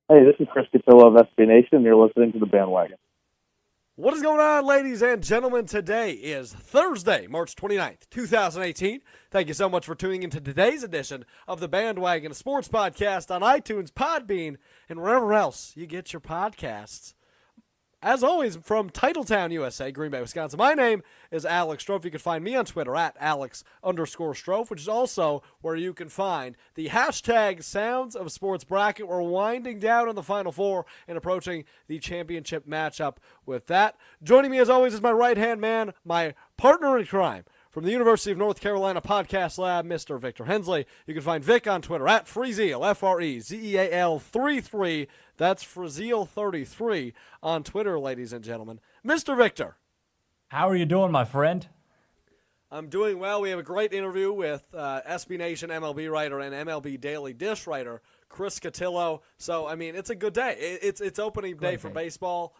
Hey, this is Chris Cotillo of SB Nation. You're listening to the Bandwagon. What is going on, ladies and gentlemen? Today is Thursday, March 29th, 2018. Thank you so much for tuning into today's edition of the Bandwagon, a sports podcast on iTunes, Podbean, and wherever else you get your podcasts. As always, from Titletown, USA, Green Bay, Wisconsin, my name is Alex Strofe. You can find me on Twitter at Alex_Strofe, which is also where you can find the hashtag Sounds of Sports bracket. We're winding down on the Final Four and approaching the championship matchup with that. Joining me, as always, is my right-hand man, my partner in crime, from the University of North Carolina Podcast Lab, Mr. Victor Hensley. You can find Vic on Twitter at Frezeal, Frezeal 33. That's Frezeal 33 on Twitter, ladies and gentlemen. Mr. Victor. How are you doing, my friend? I'm doing well. We have a great interview with SB Nation MLB writer and MLB Daily Dish writer Chris Cotillo. So, I mean, it's a good day. It's opening day for baseball.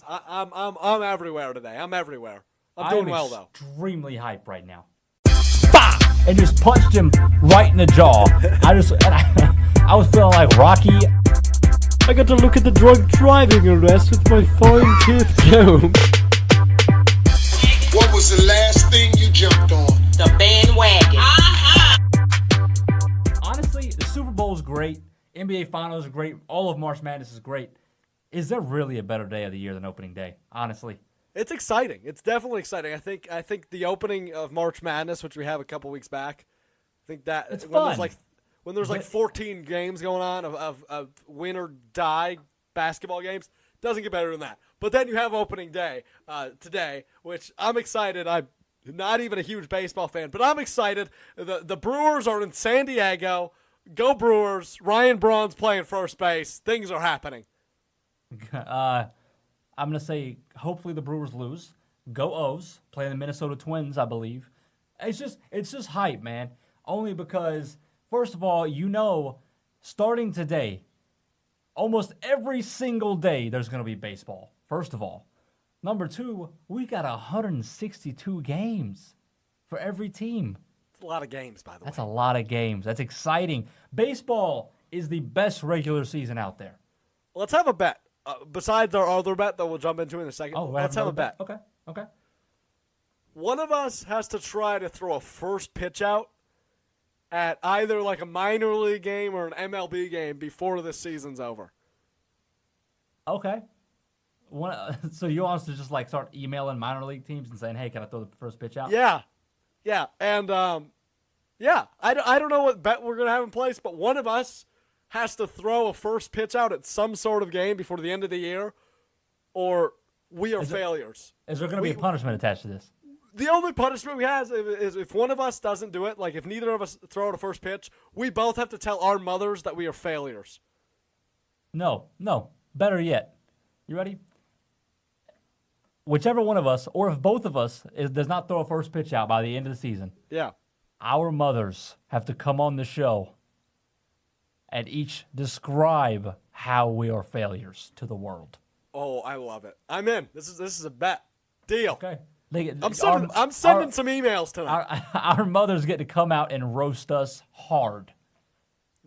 I'm everywhere today. I'm everywhere. I'm doing well, though. Extremely hyped right now. Bah! And just punched him right in the jaw. I was feeling like Rocky. I got to look at the drunk driving arrest with my fine-tooth comb. What was the last thing you jumped on? The bandwagon. Honestly, the Super Bowl is great. NBA Finals is great. All of March Madness is great. Is there really a better day of the year than opening day? Honestly. It's exciting. It's definitely exciting. I think the opening of March Madness, which we have a couple weeks back, I think that it's when fun. There's 14 games going on of win or die basketball games, doesn't get better than that. But then you have opening day today, which I'm excited. I'm not even a huge baseball fan, but I'm excited. The Brewers are in San Diego. Go Brewers. Ryan Braun's playing first base. Things are happening. I'm going to say hopefully the Brewers lose. Go O's. Play the Minnesota Twins, I believe. It's just hype, man. Only because, first of all, starting today, almost every single day there's going to be baseball, first of all. Number two, we got 162 games for every team. It's a lot of games, by the way. That's a lot of games. That's exciting. Baseball is the best regular season out there. Let's have a bet. Besides our other bet that we'll jump into in a second, let's have a bet. Okay. One of us has to try to throw a first pitch out at either like a minor league game or an MLB game before this season's over. Okay. So you want us to just start emailing minor league teams and saying, hey, can I throw the first pitch out? Yeah. And, I don't know what bet we're going to have in place, but one of us has to throw a first pitch out at some sort of game before the end of the year, or we are failures. Is there going to be a punishment attached to this? The only punishment we have is if one of us doesn't do it, like if neither of us throw out a first pitch, we both have to tell our mothers that we are failures. No. Better yet. You ready? Whichever one of us, or if both of us does not throw a first pitch out by the end of the season, our mothers have to come on the show and each describe how we are failures to the world. Oh, I love it. I'm in. This is a bet. Deal. Okay. I'm sending some emails tonight. Our mothers get to come out and roast us hard.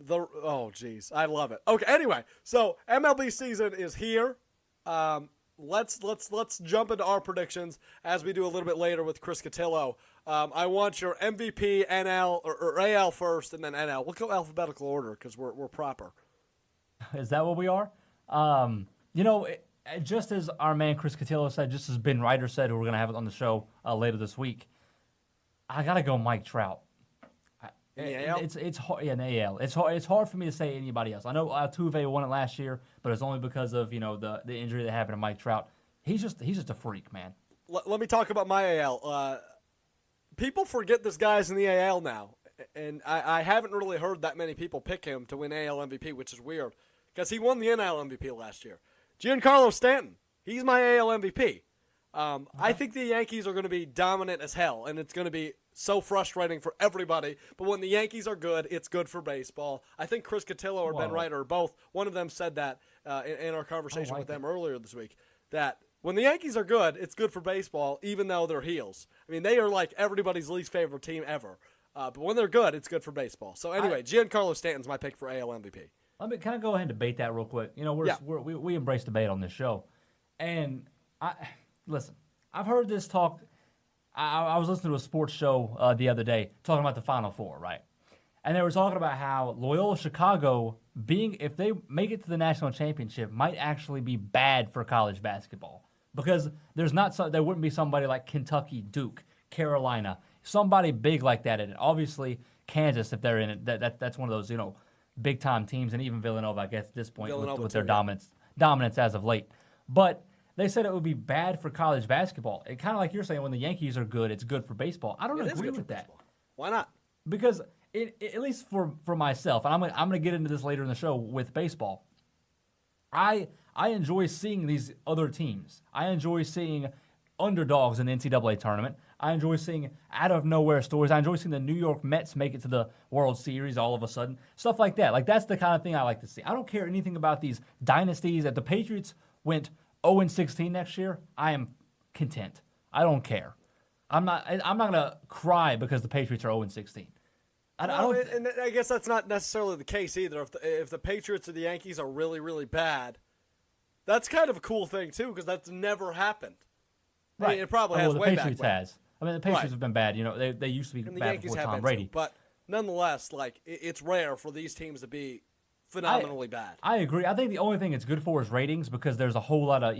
Oh, geez. I love it. Okay, anyway, so MLB season is here. Let's jump into our predictions as we do a little bit later with Chris Cotillo. I want your MVP, NL, or AL first, and then NL. We'll go alphabetical order because we're proper. Is that what we are? Just as our man Chris Cotillo said, just as Ben Ryder said, who we're going to have it on the show later this week, I got to go Mike Trout. It's hard. Yeah, in AL. It's hard for me to say anybody else. I know Altuve won it last year, but it's only because of the injury that happened to Mike Trout. He's just a freak, man. Let me talk about my AL. People forget this guy's in the AL now, and I haven't really heard that many people pick him to win AL MVP, which is weird because he won the NL MVP last year. Giancarlo Stanton, he's my AL MVP. I think the Yankees are going to be dominant as hell, and it's going to be so frustrating for everybody. But when the Yankees are good, it's good for baseball. I think Chris Cotillo or Ben Ryder, both, one of them said that in our conversation with them earlier this week, that when the Yankees are good, it's good for baseball, even though they're heels. I mean, they are like everybody's least favorite team ever. But when they're good, it's good for baseball. So anyway, Giancarlo Stanton's my pick for AL MVP. Can I go ahead and debate that real quick? You know, we embrace debate on this show, and listen. I've heard this talk. I was listening to a sports show the other day talking about the Final Four, right? And they were talking about how Loyola Chicago if they make it to the national championship, might actually be bad for college basketball because there wouldn't be somebody like Kentucky, Duke, Carolina, somebody big like that in it. Obviously, Kansas, if they're in it, that's one of those big time teams, and even Villanova, I guess, at this point with their dominance as of late. But they said it would be bad for college basketball. It kind of like you're saying, when the Yankees are good, it's good for baseball. I don't agree with that. Baseball. Why not? Because at least for myself, and I'm gonna get into this later in the show with baseball. I enjoy seeing these other teams. I enjoy seeing underdogs in the NCAA tournament. I enjoy seeing out of nowhere stories. I enjoy seeing the New York Mets make it to the World Series all of a sudden. Stuff like that. Like, that's the kind of thing I like to see. I don't care anything about these dynasties. If the Patriots went 0-16 next year, I am content. I don't care. I'm not gonna cry because the Patriots are 0-16. And I guess that's not necessarily the case either. If the Patriots or the Yankees are really, really bad, that's kind of a cool thing too, because that's never happened. Right. I mean, it probably has the way Patriots back when. has. I mean, the Patriots have been bad. They used to be And the bad Yankees before have Tom been Brady. too, but nonetheless, like, it's rare for these teams to be phenomenally bad. I agree. I think the only thing it's good for is ratings, because there's a whole lot of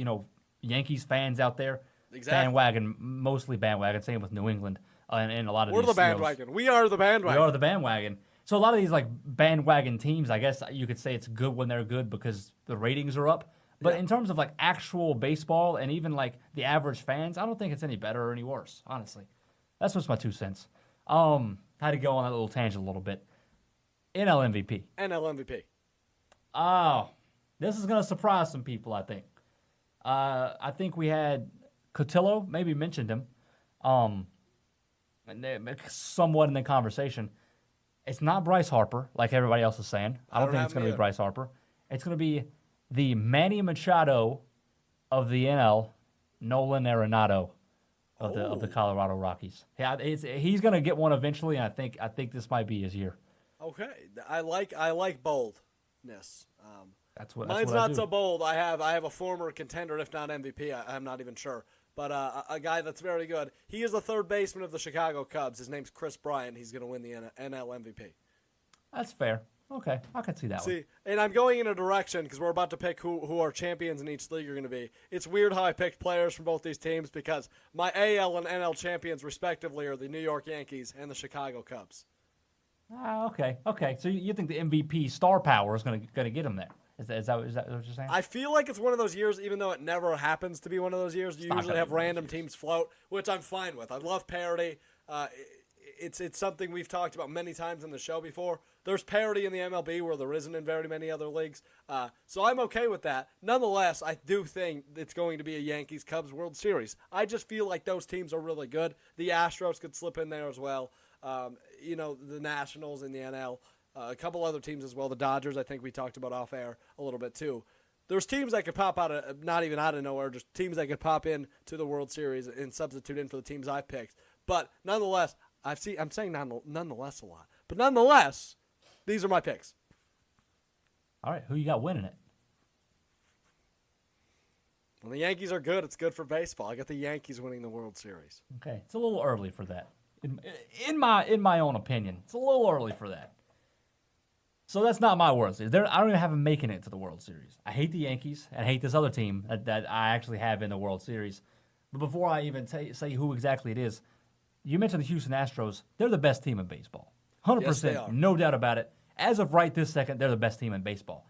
Yankees fans out there. Exactly. Bandwagon, mostly bandwagon. Same with New England and a lot of We're these. the bandwagon. We are the bandwagon. We are the bandwagon. So a lot of these like bandwagon teams, I guess you could say it's good when they're good because the ratings are up. But in terms of like actual baseball and even like the average fans, I don't think it's any better or any worse, honestly. That's just my 2 cents. Had to go on that little tangent a little bit. NL MVP. NL MVP. Oh, this is going to surprise some people, I think. I think we had Cotillo, maybe mentioned him, somewhat in the conversation. It's not Bryce Harper, like everybody else is saying. I don't think it's going to be Bryce Harper. It's going to be the Manny Machado of the NL, Nolan Arenado of the Colorado Rockies. Yeah, he's going to get one eventually, and I think this might be his year. Okay, I like boldness. Mine's not so bold. I have a former contender, if not MVP. I'm not even sure, but a guy that's very good. He is the third baseman of the Chicago Cubs. His name's Chris Bryant. He's going to win the NL MVP. That's fair. Okay, I can see that one. And I'm going in a direction because we're about to pick who our champions in each league are going to be. It's weird how I picked players from both these teams because my AL and NL champions, respectively, are the New York Yankees and the Chicago Cubs. Okay. So you think the MVP star power is going to get him there? Is that what you're saying? I feel like it's one of those years, even though it never happens to be one of those years. You usually have random teams float, which I'm fine with. I love parity. It's something we've talked about many times in the show before. There's parity in the MLB where there isn't in very many other leagues. So I'm okay with that. Nonetheless, I do think it's going to be a Yankees-Cubs World Series. I just feel like those teams are really good. The Astros could slip in there as well. The Nationals in the NL. A couple other teams as well. The Dodgers, I think we talked about off air a little bit too. There's teams that could pop out of, not even out of nowhere, just teams that could pop in to the World Series and substitute in for the teams I've picked. But nonetheless, I'm saying nonetheless a lot. But nonetheless, these are my picks. All right, who you got winning it? When the Yankees are good, it's good for baseball. I got the Yankees winning the World Series. Okay, it's a little early for that. In my own opinion, it's a little early for that. So that's not my World Series. I don't even have them making it to the World Series. I hate the Yankees and I hate this other team that I actually have in the World Series. But before I even say who exactly it is, you mentioned the Houston Astros. They're the best team in baseball. 100%, Yes, they are. no doubt about it. As of right this second, they're the best team in baseball.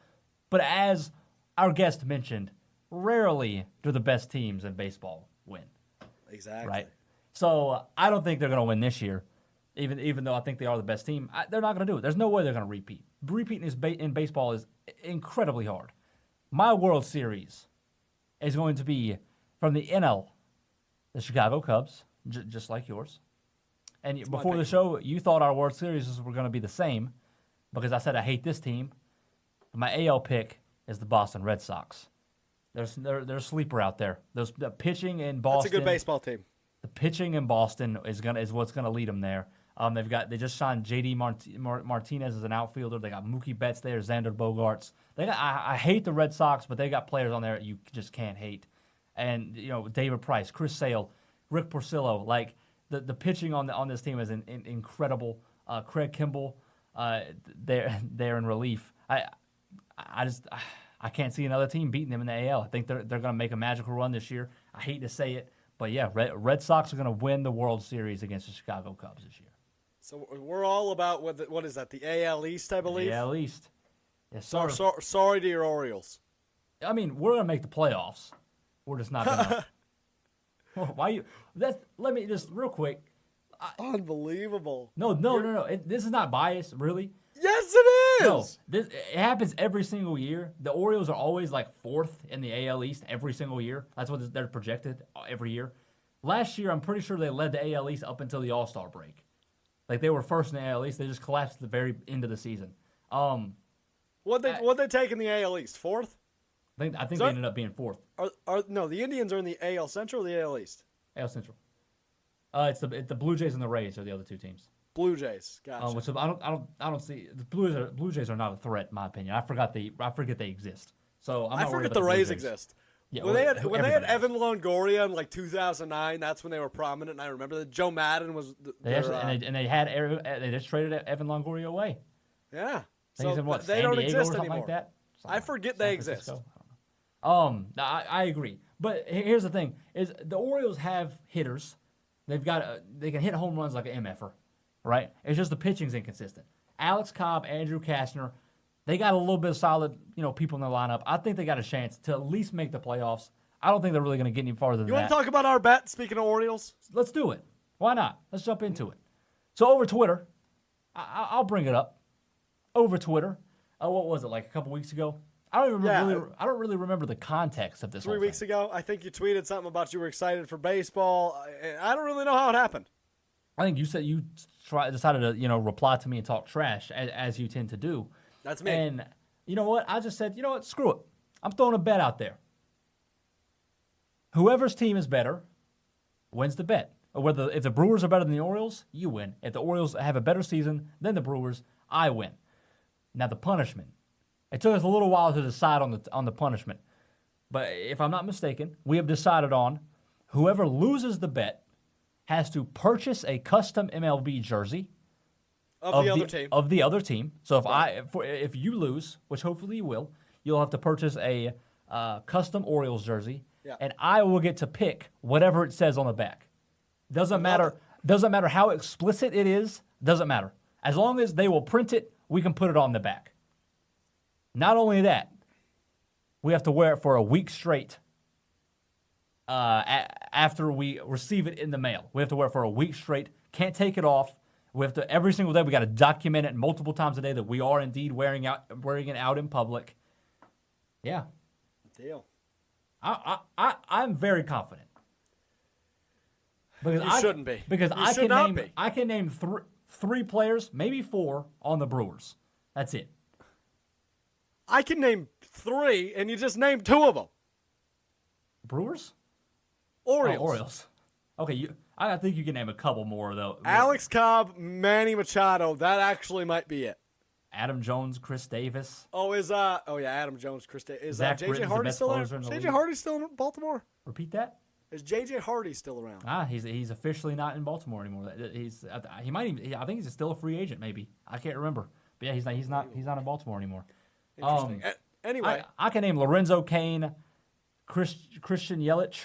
But as our guest mentioned, rarely do the best teams in baseball win. Exactly. Right? So I don't think they're going to win this year, even though I think they are the best team. They're not going to do it. There's no way they're going to repeat. Repeating in baseball is incredibly hard. My World Series is going to be from the NL, the Chicago Cubs, just like yours. And before the show, you thought our World Series were going to be the same because I said I hate this team. My AL pick is the Boston Red Sox. There's a sleeper out there. There's the pitching in Boston. That's a good baseball team. The pitching in Boston is what's gonna lead them there. They just signed J.D. Martinez as an outfielder. They got Mookie Betts there, Xander Bogaerts. I hate the Red Sox, but they got players on there you just can't hate. And David Price, Chris Sale, Rick Porcello. Like the pitching on this team is incredible. Craig Kimbrell, they're in relief. I can't see another team beating them in the AL. I think they're going to make a magical run this year. I hate to say it, but yeah, Red Sox are going to win the World Series against the Chicago Cubs this year. So we're all about what is that? The AL East, I believe. AL East. Yes, sir. Sorry to your Orioles. I mean, we're going to make the playoffs. We're just not going to. Why you? Let me just real quick. Unbelievable. No. This is not biased, really. Yes, it is. No, it happens every single year. The Orioles are always like fourth in the AL East every single year. That's what they're projected every year. Last year, I'm pretty sure they led the AL East up until the All-Star break. Like they were first in the AL East. They just collapsed at the very end of the season. What they take in the AL East? Fourth? I think they ended up being fourth. No, the Indians are in the AL Central or the AL East? AL Central. It's the Blue Jays and the Rays are the other two teams. Blue Jays, gotcha. Which I don't see the Blue Jays are not a threat in my opinion. I forget they exist. So I forget the Rays exist. Yeah, when they had Evan Longoria in like 2009, that's when they were prominent. And I remember that Joe Madden was. They just traded Evan Longoria away. Yeah, so they don't exist anymore. Like that. I forget they exist. I agree, but here's the thing: is the Orioles have hitters. They can hit home runs like an MFer. Right? It's just the pitching's inconsistent. Alex Cobb, Andrew Kastner, they got a little bit of solid, people in their lineup. I think they got a chance to at least make the playoffs. I don't think they're really going to get any farther than that. You want to talk about our bet, speaking of Orioles? Let's do it. Why not? Let's jump into it. So over Twitter, I'll bring it up. Over Twitter, what was it, like a couple weeks ago? I don't really remember the context of this 3 weeks ago, I think you tweeted something about you were excited for baseball. I don't really know how it happened. I think you said you decided to, reply to me and talk trash, as you tend to do. That's me. And you know what? I just said, you know what? Screw it. I'm throwing a bet out there. Whoever's team is better wins the bet. Or if the Brewers are better than the Orioles, you win. If the Orioles have a better season than the Brewers, I win. Now the punishment. It took us a little while to decide on the punishment. But if I'm not mistaken, we have decided on whoever loses the bet has to purchase a custom MLB jersey of the other team. So if you lose, which hopefully you will, you'll have to purchase a custom Orioles jersey, and I will get to pick whatever it says on the back. Doesn't matter how explicit it is. Doesn't matter. As long as they will print it, we can put it on the back. Not only that, we have to wear it for a week straight. After we receive it in the mail, we have to wear it for a week straight. Can't take it off. We have to every single day. We got to document it multiple times a day that we are indeed wearing it out in public. Yeah, deal. I'm very confident. Because you shouldn't be. Because I can name three players, maybe four, on the Brewers. That's it. I can name three, and you just named two of them. Brewers? Orioles. Oh, Orioles. Okay, I think you can name a couple more, though. Alex Cobb, Manny Machado. That actually might be it. Adam Jones, Chris Davis. Adam Jones, Chris Davis. Is J.J. Hardy still there? J.J. Hardy still in Baltimore? Repeat that? Is J.J. Hardy still around? He's officially not in Baltimore anymore. He might even. I think he's still a free agent. Maybe I can't remember. But yeah, he's not in Baltimore anymore. Interesting. Anyway, I can name Lorenzo Cain, Christian Yelich,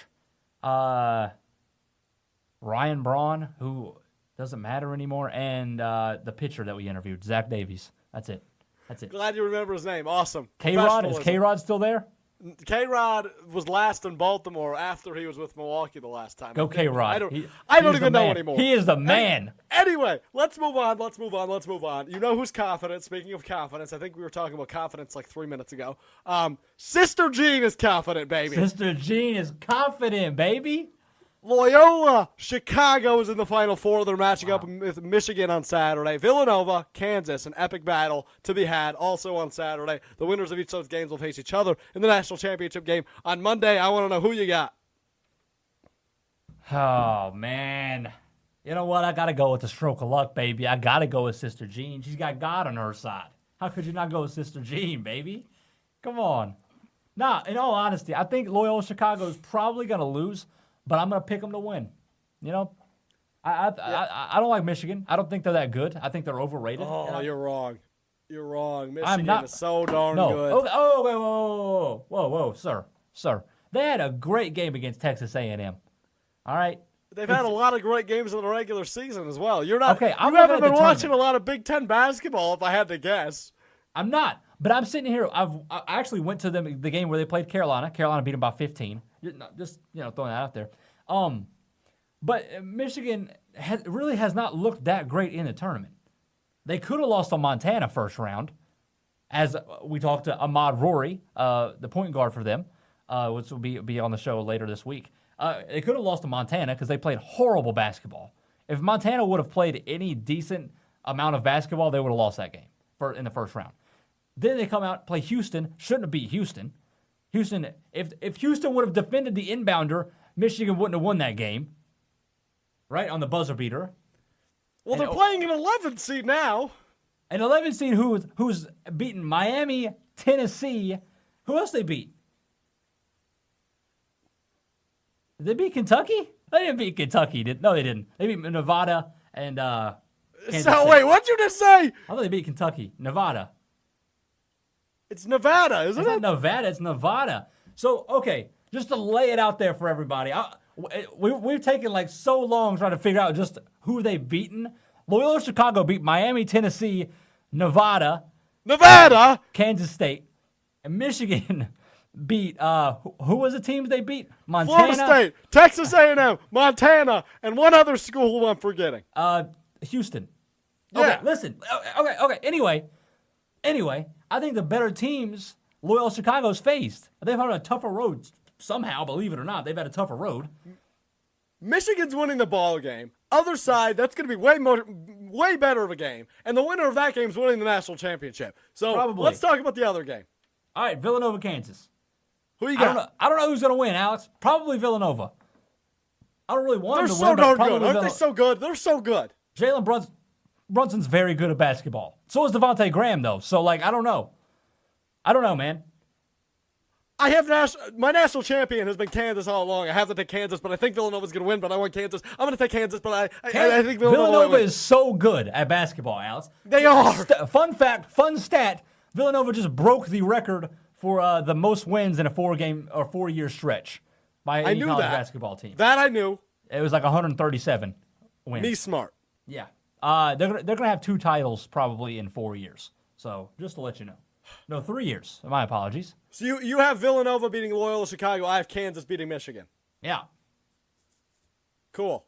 Ryan Braun, who doesn't matter anymore, and the pitcher that we interviewed, Zach Davies. That's it. Glad you remember his name. Awesome. K-Rod? Is K-Rod still there? K-Rod was last in Baltimore after he was with Milwaukee the last time. Go K-Rod. I don't even know anymore. He is the man. Anyway, let's move on. You know who's confident? Speaking of confidence, I think we were talking about confidence like 3 minutes ago. Sister Jean is confident, baby. Sister Jean is confident, baby. Loyola Chicago is in the Final Four. They're matching up with Michigan on Saturday. Villanova, Kansas, an epic battle to be had also on Saturday. The winners of each of those games will face each other in the national championship game on Monday. I want to know who you got. Oh, man. You know what? I got to go with the stroke of luck, baby. I got to go with Sister Jean. She's got God on her side. How could you not go with Sister Jean, baby? Come on. Nah, in all honesty, I think Loyola Chicago is probably going to lose, but I'm going to pick them to win. You know, I don't like Michigan. I don't think they're that good. I think they're overrated. Oh, you're wrong. You're wrong. Michigan is so darn good. Whoa, sir. They had a great game against Texas A&M. All right. They've had a lot of great games in the regular season as well. You're not. Okay, you haven't been watching a lot of Big Ten basketball, if I had to guess. I'm not, but I'm sitting here. I actually went to the game where they played Carolina. Carolina beat them by 15. Just throwing that out there. But Michigan really has not looked that great in the tournament. They could have lost to Montana first round, as we talked to Ahmad Rory, the point guard for them, which will be on the show later this week. They could have lost to Montana because they played horrible basketball. If Montana would have played any decent amount of basketball, they would have lost that game in the first round. Then they come out and play Houston. Shouldn't have beat Houston. If Houston would have defended the inbounder, Michigan wouldn't have won that game. Right, on the buzzer beater. Well, they're playing an 11th seed now. An 11th seed who's beaten Miami, Tennessee. Who else they beat? Did they beat Kentucky? They didn't beat Kentucky. No, they didn't. They beat Nevada and Kansas State. Wait, what'd you just say? I thought they beat Kentucky. Nevada. It's Nevada, isn't it? It's not Nevada. It's Nevada. So, okay, just to lay it out there for everybody. We've taken like so long trying to figure out just who they've beaten. Loyola Chicago beat Miami, Tennessee, Nevada, Kansas State, and Michigan beat who was the teams they beat? Montana, Florida State, Texas A&M, Montana, and one other school who I'm forgetting. Houston. Yeah. Okay, listen. Okay. Anyway, I think the better teams Loyola Chicago's faced. They've had a tougher road. Somehow, believe it or not, they've had a tougher road. Michigan's winning the ball game. Other side, that's going to be way better of a game. And the winner of that game is winning the national championship. So Probably. Let's talk about the other game. All right, Villanova, Kansas. Who you got? I don't know who's going to win, Alex. Probably Villanova. I don't really want They're them to so win. darn good. Aren't they so good? They're so good. Jalen Brunson's very good at basketball. So is Devontae Graham, though. So, I don't know. I don't know, man. I have my national champion has been Kansas all along. I have to take Kansas, but I think Villanova's going to win, but I want Kansas. I'm going to take Kansas, but I think Villanova is so good at basketball, Alex. They are. Fun stat, Villanova just broke the record for the most wins in a 4-year stretch by any college basketball team. That I knew. It was like 137 wins. Me smart. Yeah. They're gonna have 2 titles probably in 4 years. So just to let you know. No, 3 years. My apologies. So you have Villanova beating Loyola Chicago. I have Kansas beating Michigan. Yeah. Cool.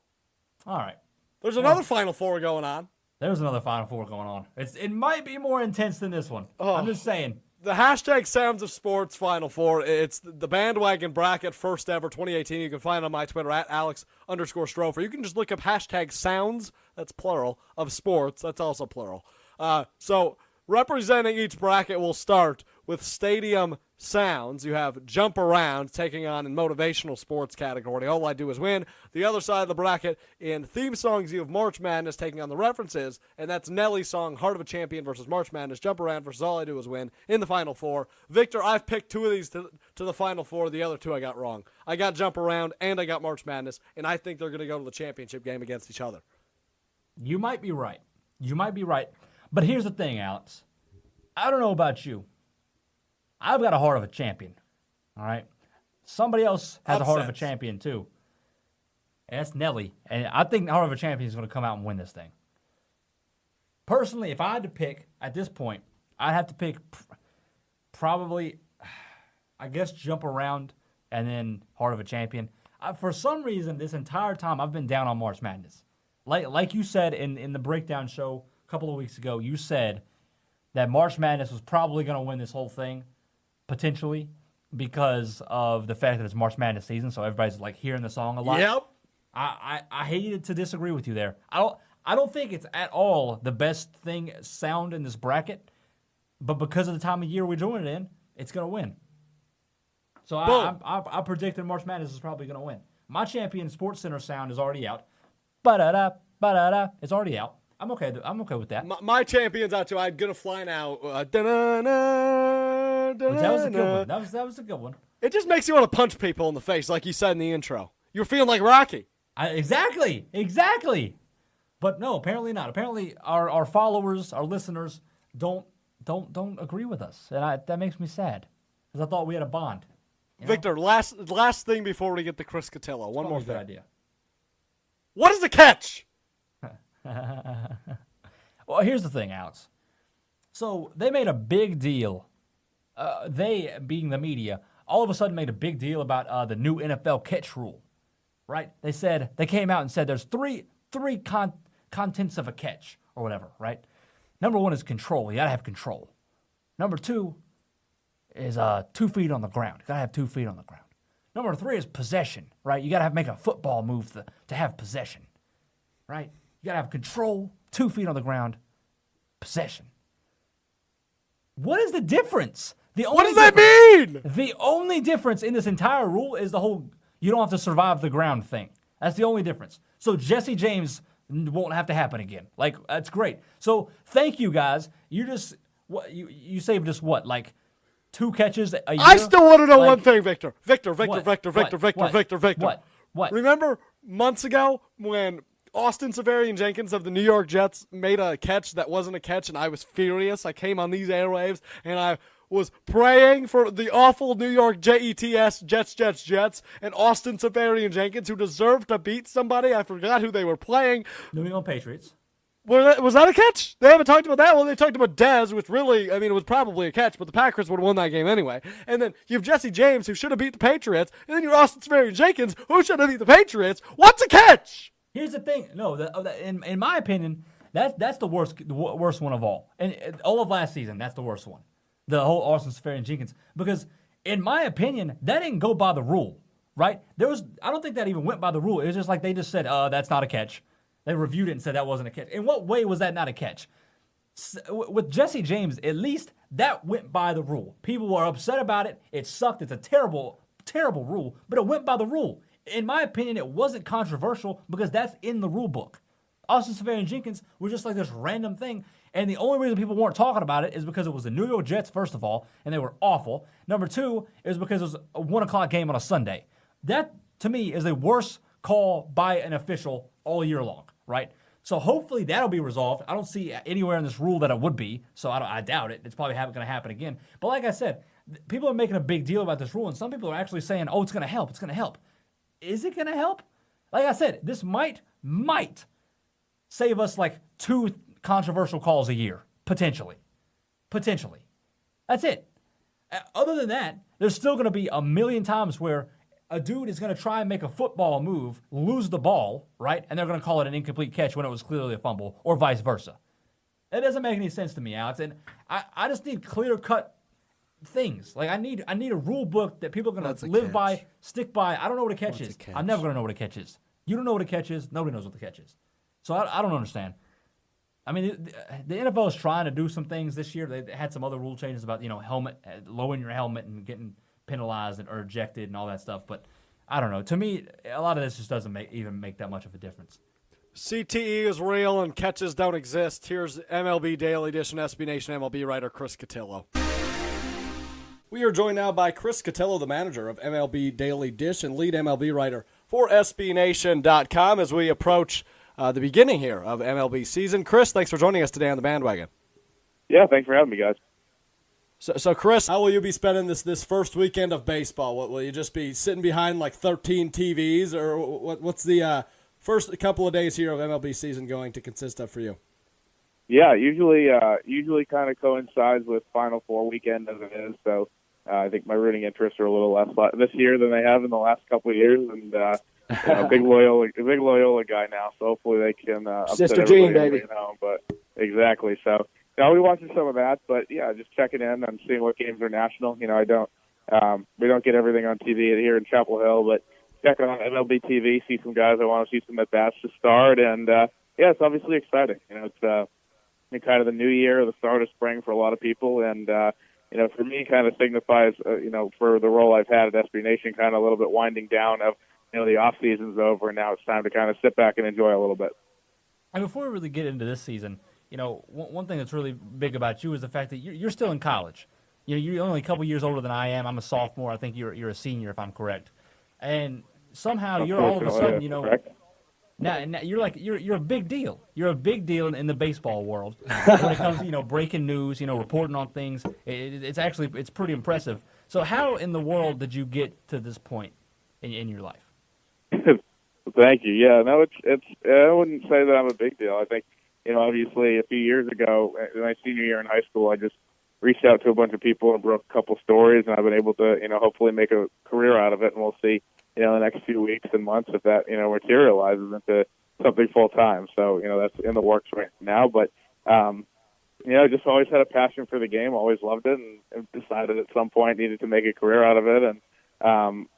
All right. There's another Final Four going on. There's another Final Four going on. It might be more intense than this one. Oh. I'm just saying. The hashtag Sounds of Sports Final Four. It's the Bandwagon bracket, first ever 2018. You can find it on my Twitter at Alex_Strofer. You can just look up hashtag Sounds, that's plural, of sports. That's also plural. So representing each bracket will start with Stadium Sounds. You have Jump Around taking on in motivational sports category. All I Do Is Win. The other side of the bracket in theme songs, you have March Madness taking on the references, and that's Nelly's song Heart of a Champion versus March Madness. Jump Around versus All I Do Is Win in the Final Four. Victor, I've picked 2 of these to the Final Four. The other 2 I got wrong. I got Jump Around and I got March Madness, and I think they're going to go to the championship game against each other. You might be right. But here's the thing, Alex. I don't know about you. I've got a heart of a champion. All right? Somebody else has a heart of a champion, too. And that's Nelly. And I think the heart of a champion is going to come out and win this thing. Personally, if I had to pick at this point, I'd have to pick probably, I guess, Jump Around and then Heart of a Champion. For some reason, this entire time, I've been down on March Madness. Like you said in the breakdown show a couple of weeks ago, you said that March Madness was probably going to win this whole thing, potentially, because of the fact that it's March Madness season, so everybody's hearing the song a lot. Yep. I hated to disagree with you there. I don't think it's at all the best sound in this bracket, but because of the time of year we're doing it in, it's going to win. So I predicted March Madness is probably going to win. My champion Sports Center sound is already out. Ba-da-da, Ba-da-da. It's already out. I'm okay with that. My champion's out too. I'm gonna fly now. That was a good one. That was a good one. It just makes you want to punch people in the face, like you said in the intro. You're feeling like Rocky. Exactly. But no, apparently not. Apparently our followers, our listeners, don't agree with us, and that makes me sad because I thought we had a bond. Victor, last thing before we get to Chris Cotillo. One more thing. Good idea. What is the catch? Well, here's the thing, Alex. So they made a big deal. They, being the media, all of a sudden made a big deal about the new NFL catch rule, right? They came out and said there's three contents of a catch or whatever, right? Number one is control. You gotta have control. Number two is 2 feet on the ground. You gotta have 2 feet on the ground. Number three is possession, right? You gotta make a football move to have possession, right? You gotta have control, 2 feet on the ground, possession. What is the difference? What does that mean? The only difference in this entire rule is the whole you don't have to survive the ground thing. That's the only difference. So Jesse James won't have to happen again. Like, that's great. So thank you guys. You saved us what, like 2 catches a year? I still want to know one thing, Victor. Victor. What? Remember months ago when Austin Severian Jenkins of the New York Jets made a catch that wasn't a catch, and I was furious. I came on these airwaves, and I was praying for the awful New York Jets, and Austin Severian Jenkins, who deserved to beat somebody. I forgot who they were playing. New England Patriots. Was that a catch? They haven't talked about that. Well, they talked about Dez, which really, it was probably a catch, but the Packers would have won that game anyway. And then you have Jesse James, who should have beat the Patriots, and then you have Austin Severian Jenkins, who should have beat the Patriots. What's a catch? Here's the thing. No, in my opinion, that's the worst one of all. And all of last season, that's the worst one. The whole Austin Severian Jenkins. Because in my opinion, that didn't go by the rule, right? I don't think that even went by the rule. It was just like they just said, that's not a catch. They reviewed it and said that wasn't a catch. In what way was that not a catch? With Jesse James, at least that went by the rule. People were upset about it. It sucked. It's a terrible, terrible rule, but it went by the rule. In my opinion, it wasn't controversial because that's in the rule book. Austin Severian Jenkins was just like this random thing, and the only reason people weren't talking about it is because it was the New York Jets, first of all, and they were awful. Number two is because it was a 1 o'clock game on a Sunday. That, to me, is the worst call by an official all year long, right? So hopefully that'll be resolved. I don't see anywhere in this rule that it would be, so I doubt it. It's probably going to happen again. But like I said, people are making a big deal about this rule, and some people are actually saying, oh, it's going to help, it's going to help. Is it going to help? Like I said, this might save us like 2 controversial calls a year, potentially. That's it. Other than that, there's still going to be a million times where a dude is going to try and make a football move, lose the ball, right? And they're going to call it an incomplete catch when it was clearly a fumble, or vice versa. That doesn't make any sense to me, Alex. And I just need clear-cut things. Like I need a rule book that people are going to live by, stick by. I don't know what a catch is. I'm never going to know what a catch is. You don't know what a catch is. Nobody knows what the catch is. So I don't understand. I mean, the NFL is trying to do some things this year. They had some other rule changes about, helmet, lowering your helmet and getting penalized or ejected and all that stuff. But I don't know. To me, a lot of this just doesn't even make that much of a difference. CTE is real and catches don't exist. Here's MLB Daily Edition SB Nation MLB writer Chris Cotillo. We are joined now by Chris Cotillo, the manager of MLB Daily Dish and lead MLB writer for SBNation.com as we approach the beginning here of MLB season. Chris, thanks for joining us today on the Bandwagon. Yeah, thanks for having me, guys. So Chris, how will you be spending this first weekend of baseball? Will you just be sitting behind like 13 TVs, or what's the first couple of days here of MLB season going to consist of for you? Yeah, usually kind of coincides with Final Four weekend as it is. So I think my rooting interests are a little less this year than they have in the last couple of years, and big Loyola guy now. So hopefully they can Sister Jean, baby. But exactly. So I'll be watching some of that. But yeah, just checking in and seeing what games are national. We don't get everything on TV here in Chapel Hill, but checking on MLB TV, see some guys I want to see some at bats to start, and it's obviously exciting. It's kind of the new year, the start of spring for a lot of people, and for me, kind of signifies, for the role I've had at SB Nation, kind of a little bit winding down of, the off season's over, and now it's time to kind of sit back and enjoy a little bit. And before we really get into this season, one thing that's really big about you is the fact that you're still in college. You're only a couple years older than I am. I'm a sophomore. I think you're a senior, if I'm correct. And somehow you're all of a sudden, now you're a big deal. You're a big deal in the baseball world when it comes to breaking news, reporting on things. It's pretty impressive. So how in the world did you get to this point in your life? Thank you. Yeah, no, it's. I wouldn't say that I'm a big deal. I think, obviously a few years ago, in my senior year in high school, I just reached out to a bunch of people and broke a couple stories, and I've been able to, hopefully make a career out of it, and we'll see, the next few weeks and months if that, materializes into something full time. So, that's in the works right now. But, just always had a passion for the game, always loved it, and decided at some point needed to make a career out of it. And,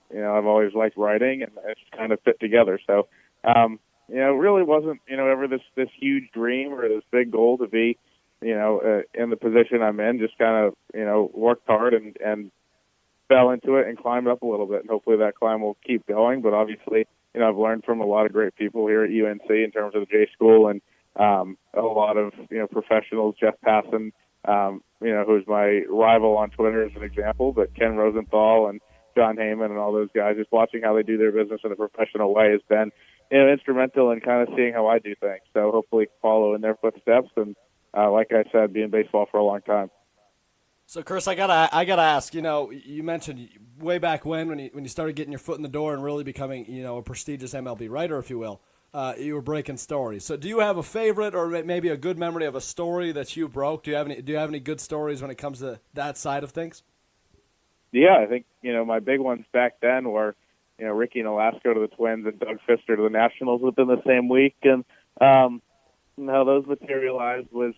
I've always liked writing, and it's kind of fit together. So, it really wasn't, ever this huge dream or this big goal to be, in the position I'm in. Just kind of, worked hard and fell into it and climbed up a little bit. And hopefully that climb will keep going. But obviously, I've learned from a lot of great people here at UNC in terms of the J School, and a lot of, professionals. Jeff Passan, who's my rival on Twitter as an example, but Ken Rosenthal and John Heyman and all those guys, just watching how they do their business in a professional way has been, instrumental in kind of seeing how I do things. So hopefully follow in their footsteps and, like I said, be in baseball for a long time. So, Chris, I gotta ask. You mentioned way back when you started getting your foot in the door and really becoming, a prestigious MLB writer, if you will. You were breaking stories. So, do you have a favorite or maybe a good memory of a story that you broke? Do you have any good stories when it comes to that side of things? Yeah, I think my big ones back then were Ricky Nolasco to the Twins and Doug Fister to the Nationals within the same week, and how those materialized was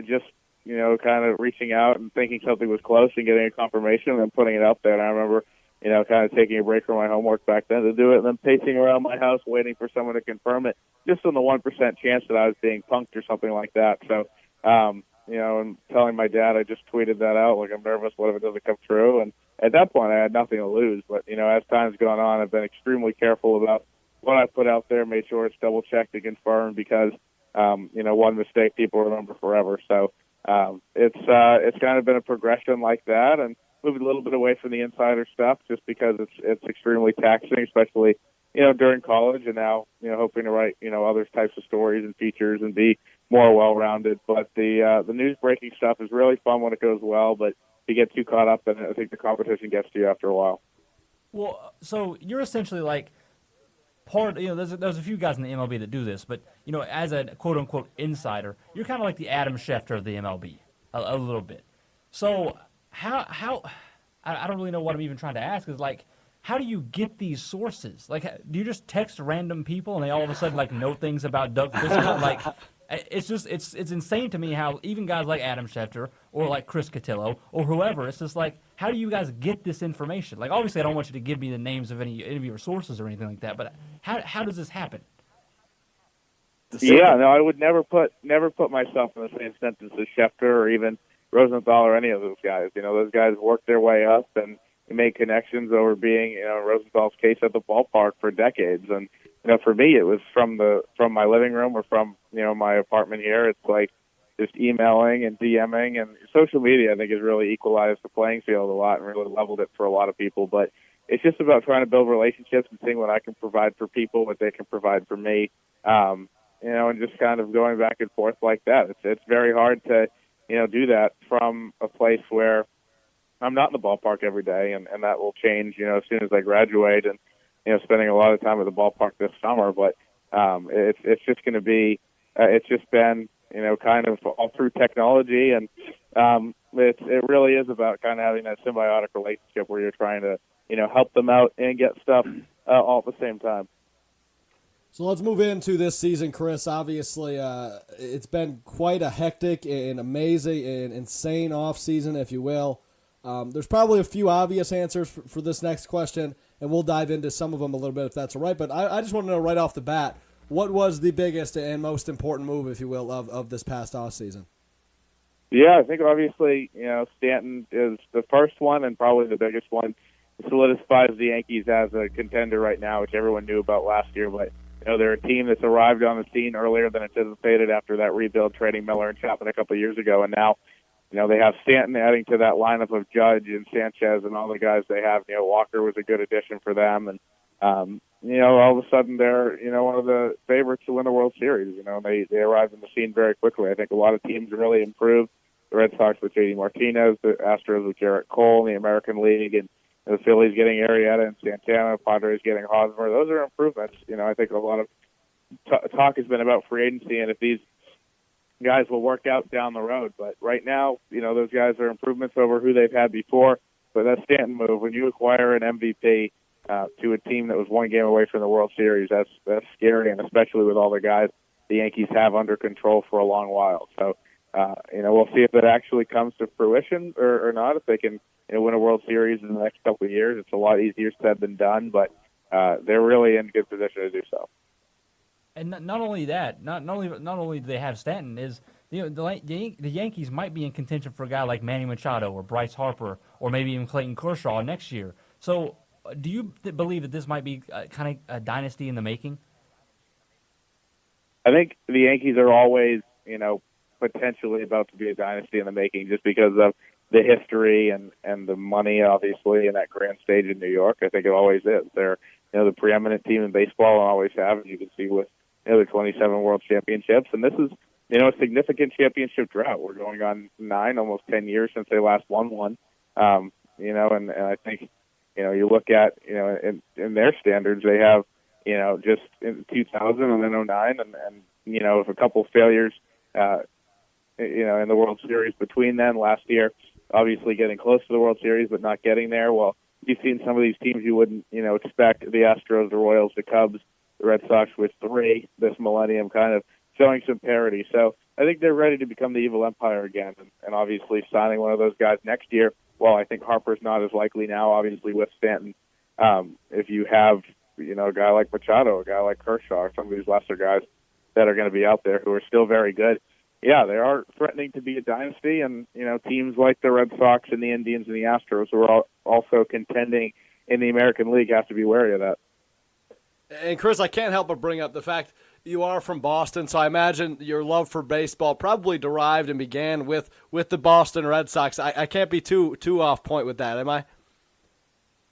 just kind of reaching out and thinking something was close and getting a confirmation and then putting it out there. And I remember, kind of taking a break from my homework back then to do it, and then pacing around my house waiting for someone to confirm it, just on the 1% chance that I was being punked or something like that. So, and telling my dad, I just tweeted that out, like I'm nervous, what if it doesn't come true? And at that point, I had nothing to lose. But, as time's gone on, I've been extremely careful about what I put out there, made sure it's double-checked and confirmed because, one mistake people remember forever. So it's kind of been a progression like that, and moved a little bit away from the insider stuff just because it's extremely taxing, especially, during college, and now, hoping to write, other types of stories and features and be more well-rounded. But the news breaking stuff is really fun when it goes well, but if you get too caught up, then I think the competition gets to you after a while. Well, so you're essentially like there's a few guys in the MLB that do this, but, as a quote-unquote insider, you're kind of like the Adam Schefter of the MLB, a little bit. So how I don't really know what I'm even trying to ask is, like, how do you get these sources? Like, do you just text random people and they all of a sudden, like, know things about Doug Fisker? Like, it's insane to me how even guys like Adam Schefter or like Chris Cotillo or whoever, it's just like, how do you guys get this information? Like, obviously, I don't want you to give me the names of any of your sources or anything like that, but how does this happen? Yeah, no, I would never put myself in the same sentence as Schefter or even Rosenthal or any of those guys. Those guys worked their way up and made connections over being, in Rosenthal's case, at the ballpark for decades. And for me, it was from my living room or from my apartment here. It's like just emailing and DMing, and social media, I think, has really equalized the playing field a lot and really leveled it for a lot of people. But it's just about trying to build relationships and seeing what I can provide for people, what they can provide for me, and just kind of going back and forth like that. It's very hard to do that from a place where I'm not in the ballpark every day, and that will change, as soon as I graduate and, spending a lot of time at the ballpark this summer. But it's just going to be, it's just been, kind of all through technology, and it really is about kind of having that symbiotic relationship where you're trying to, help them out and get stuff all at the same time. So let's move into this season, Chris. Obviously, it's been quite a hectic and amazing and insane offseason, if you will. There's probably a few obvious answers for this next question, and we'll dive into some of them a little bit if that's all right. But I just want to know right off the bat, what was the biggest and most important move, if you will, of this past offseason? Yeah, I think obviously, Stanton is the first one and probably the biggest one. It solidifies the Yankees as a contender right now, which everyone knew about last year, but they're a team that's arrived on the scene earlier than anticipated after that rebuild, trading Miller and Chapman a couple of years ago, and now they have Stanton adding to that lineup of Judge and Sanchez and all the guys they have. Walker was a good addition for them, and all of a sudden they're one of the favorites to win the World Series. They arrived on the scene very quickly. I think a lot of teams really improved. The Red Sox with J.D. Martinez, the Astros with Jarrett Cole in the American League, and the Phillies getting Arrieta and Santana, Padres getting Hosmer. Those are improvements. I think a lot of talk has been about free agency and if these guys will work out down the road. But right now, those guys are improvements over who they've had before. But that Stanton move, when you acquire an MVP to a team that was one game away from the World Series, that's scary, and especially with all the guys the Yankees have under control for a long while. So, we'll see if that actually comes to fruition or not, if they can win a World Series in the next couple of years. It's a lot easier said than done, but they're really in good position to do so. And not only that, not only do they have Stanton, is the Yankees might be in contention for a guy like Manny Machado or Bryce Harper or maybe even Clayton Kershaw next year. So, do you believe that this might be kind of a dynasty in the making? I think the Yankees are always, potentially about to be a dynasty in the making, just because of the history and the money, obviously, in that grand stage in New York. I think it always is. They're the preeminent team in baseball and always have, and you can see with the 27 World Championships. And this is a significant championship drought. We're going on 9, almost 10 years since they last won one. And I think you look at in their standards, they have just in 2000 and then 2009, and if a couple of failures in the World Series between then, last year obviously getting close to the World Series but not getting there. Well, you've seen some of these teams you wouldn't expect, the Astros, the Royals, the Cubs, the Red Sox with 3 this millennium, kind of showing some parity. So I think they're ready to become the evil empire again, and obviously signing one of those guys next year. Well, I think Harper's not as likely now, obviously, with Stanton. If you have a guy like Machado, a guy like Kershaw, or some of these lesser guys that are going to be out there who are still very good, yeah, they are threatening to be a dynasty, and teams like the Red Sox and the Indians and the Astros, who are also contending in the American League, have to be wary of that. And Chris, I can't help but bring up the fact you are from Boston, so I imagine your love for baseball probably derived and began with the Boston Red Sox. I can't be too off point with that, am I?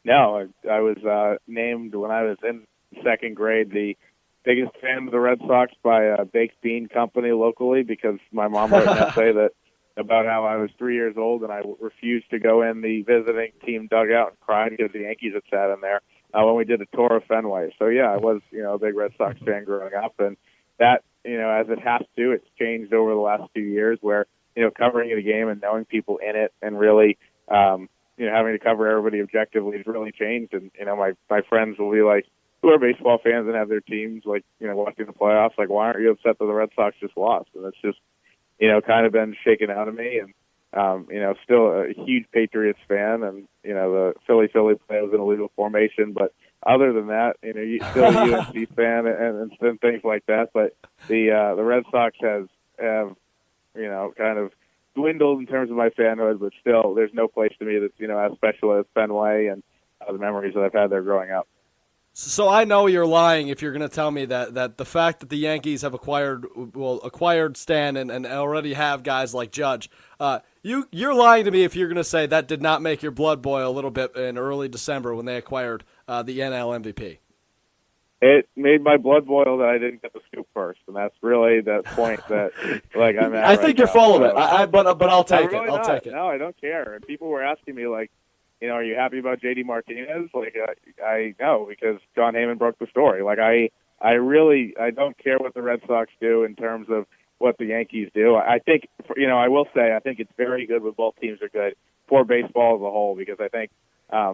No, I was named when I was in second grade the biggest fan of the Red Sox by a baked bean company locally, because my mom wrote an essay about how I was 3 years old and I refused to go in the visiting team dugout and cried because the Yankees had sat in there when we did a tour of Fenway. So yeah, I was a big Red Sox fan growing up, and that as it has to, it's changed over the last 2 years where covering the game and knowing people in it and really having to cover everybody objectively has really changed. And my friends will be like, who are baseball fans and have their teams watching the playoffs, like, why aren't you upset that the Red Sox just lost? And it's just kind of been shaken out of me, and still a huge Patriots fan, and the Philly play was an illegal formation, but other than that, you still a UNC fan and things like that. But the Red Sox have kind of dwindled in terms of my fanhood, but still, there's no place to me that's as special as Fenway and the memories that I've had there growing up. So I know you're lying if you're going to tell me that the fact that the Yankees have acquired Stan and already have guys like Judge, you're lying to me if you're going to say that did not make your blood boil a little bit in early December when they acquired the NL MVP. It made my blood boil that I didn't get the scoop first, and that's really the point that I'm at. I think you're full of it, but I'll take it. I'll take it. No, I don't care. And people were asking me are you happy about J.D. Martinez? I know, because John Heyman broke the story. I don't care what the Red Sox do in terms of what the Yankees do. I think, I will say, I think it's very good when both teams are good for baseball as a whole, because I think, I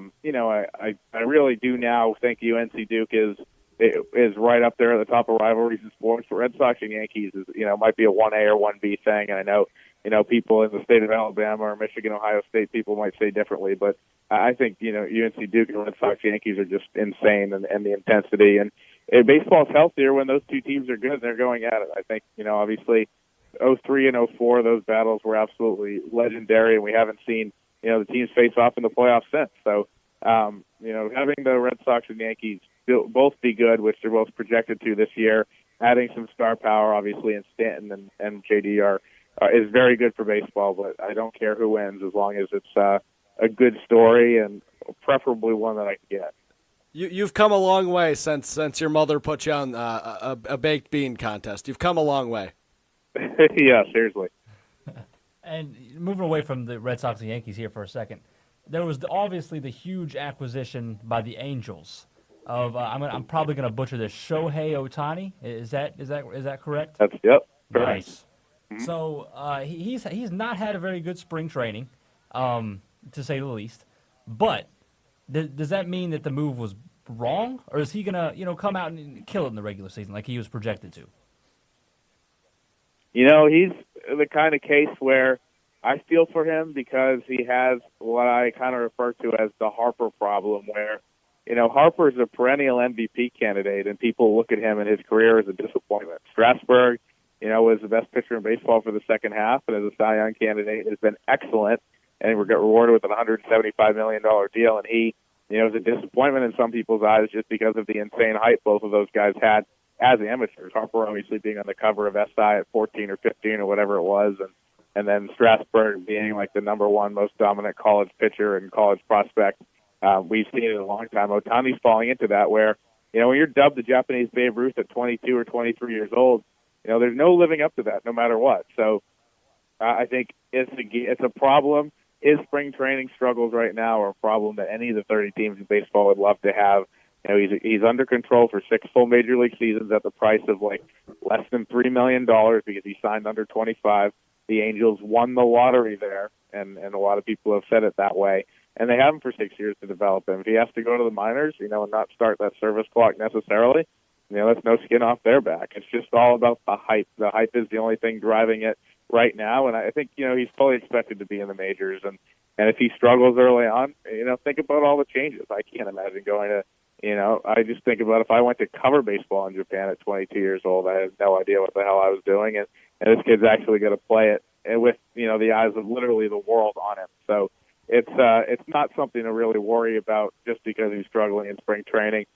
really do now think UNC Duke is right up there at the top of rivalries in sports. For Red Sox and Yankees is, might be a 1A or 1B thing. And I know, people in the state of Alabama or Michigan, Ohio State, people might say differently, but I think, UNC Duke and Red Sox Yankees are just insane, and the intensity. And baseball is healthier when those two teams are good and they're going at it. I think, obviously 03 and 04, those battles were absolutely legendary, and we haven't seen, the teams face off in the playoffs since. So, having the Red Sox and Yankees both be good, which they're both projected to this year. Adding some star power, obviously, in Stanton and JD is very good for baseball. But I don't care who wins as long as it's a good story and preferably one that I can get. You've come a long way since your mother put you on a baked bean contest. You've come a long way. Yeah, seriously. And moving away from the Red Sox and Yankees here for a second, there was obviously the huge acquisition by the Angels of I'm probably going to butcher this, Shohei Ohtani. Is that correct? That's yep. Nice. Mm-hmm. So he's not had a very good spring training, to say the least. But does that mean that the move was wrong, or is he gonna come out and kill it in the regular season like he was projected to? He's the kind of case where I feel for him because he has what I kind of refer to as the Harper problem, where Harper is a perennial MVP candidate, and people look at him and his career as a disappointment. Strasburg, was the best pitcher in baseball for the second half, and as a Cy Young candidate has been excellent, and we got rewarded with an $175 million deal, and he, is a disappointment in some people's eyes just because of the insane hype both of those guys had as amateurs. Harper obviously being on the cover of SI at 14 or 15 or whatever it was, and then Strasburg being like the number one most dominant college pitcher and college prospect. We've seen it a long time. Ohtani's falling into that where, when you're dubbed the Japanese Babe Ruth at 22 or 23 years old, there's no living up to that no matter what. So I think it's a problem. His spring training struggles right now are a problem that any of the 30 teams in baseball would love to have. He's under control for 6 full major league seasons at the price of like less than $3 million because he signed under 25. The Angels won the lottery there, and a lot of people have said it that way. And they have him for 6 years to develop him. If he has to go to the minors, and not start that service clock necessarily, that's no skin off their back. It's just all about the hype. The hype is the only thing driving it right now, and I think, he's fully expected to be in the majors. And if he struggles early on, think about all the changes. I can't imagine going to, I just think about if I went to cover baseball in Japan at 22 years old, I had no idea what the hell I was doing, and this kid's actually going to play it with, the eyes of literally the world on him. So it's not something to really worry about just because he's struggling in spring training.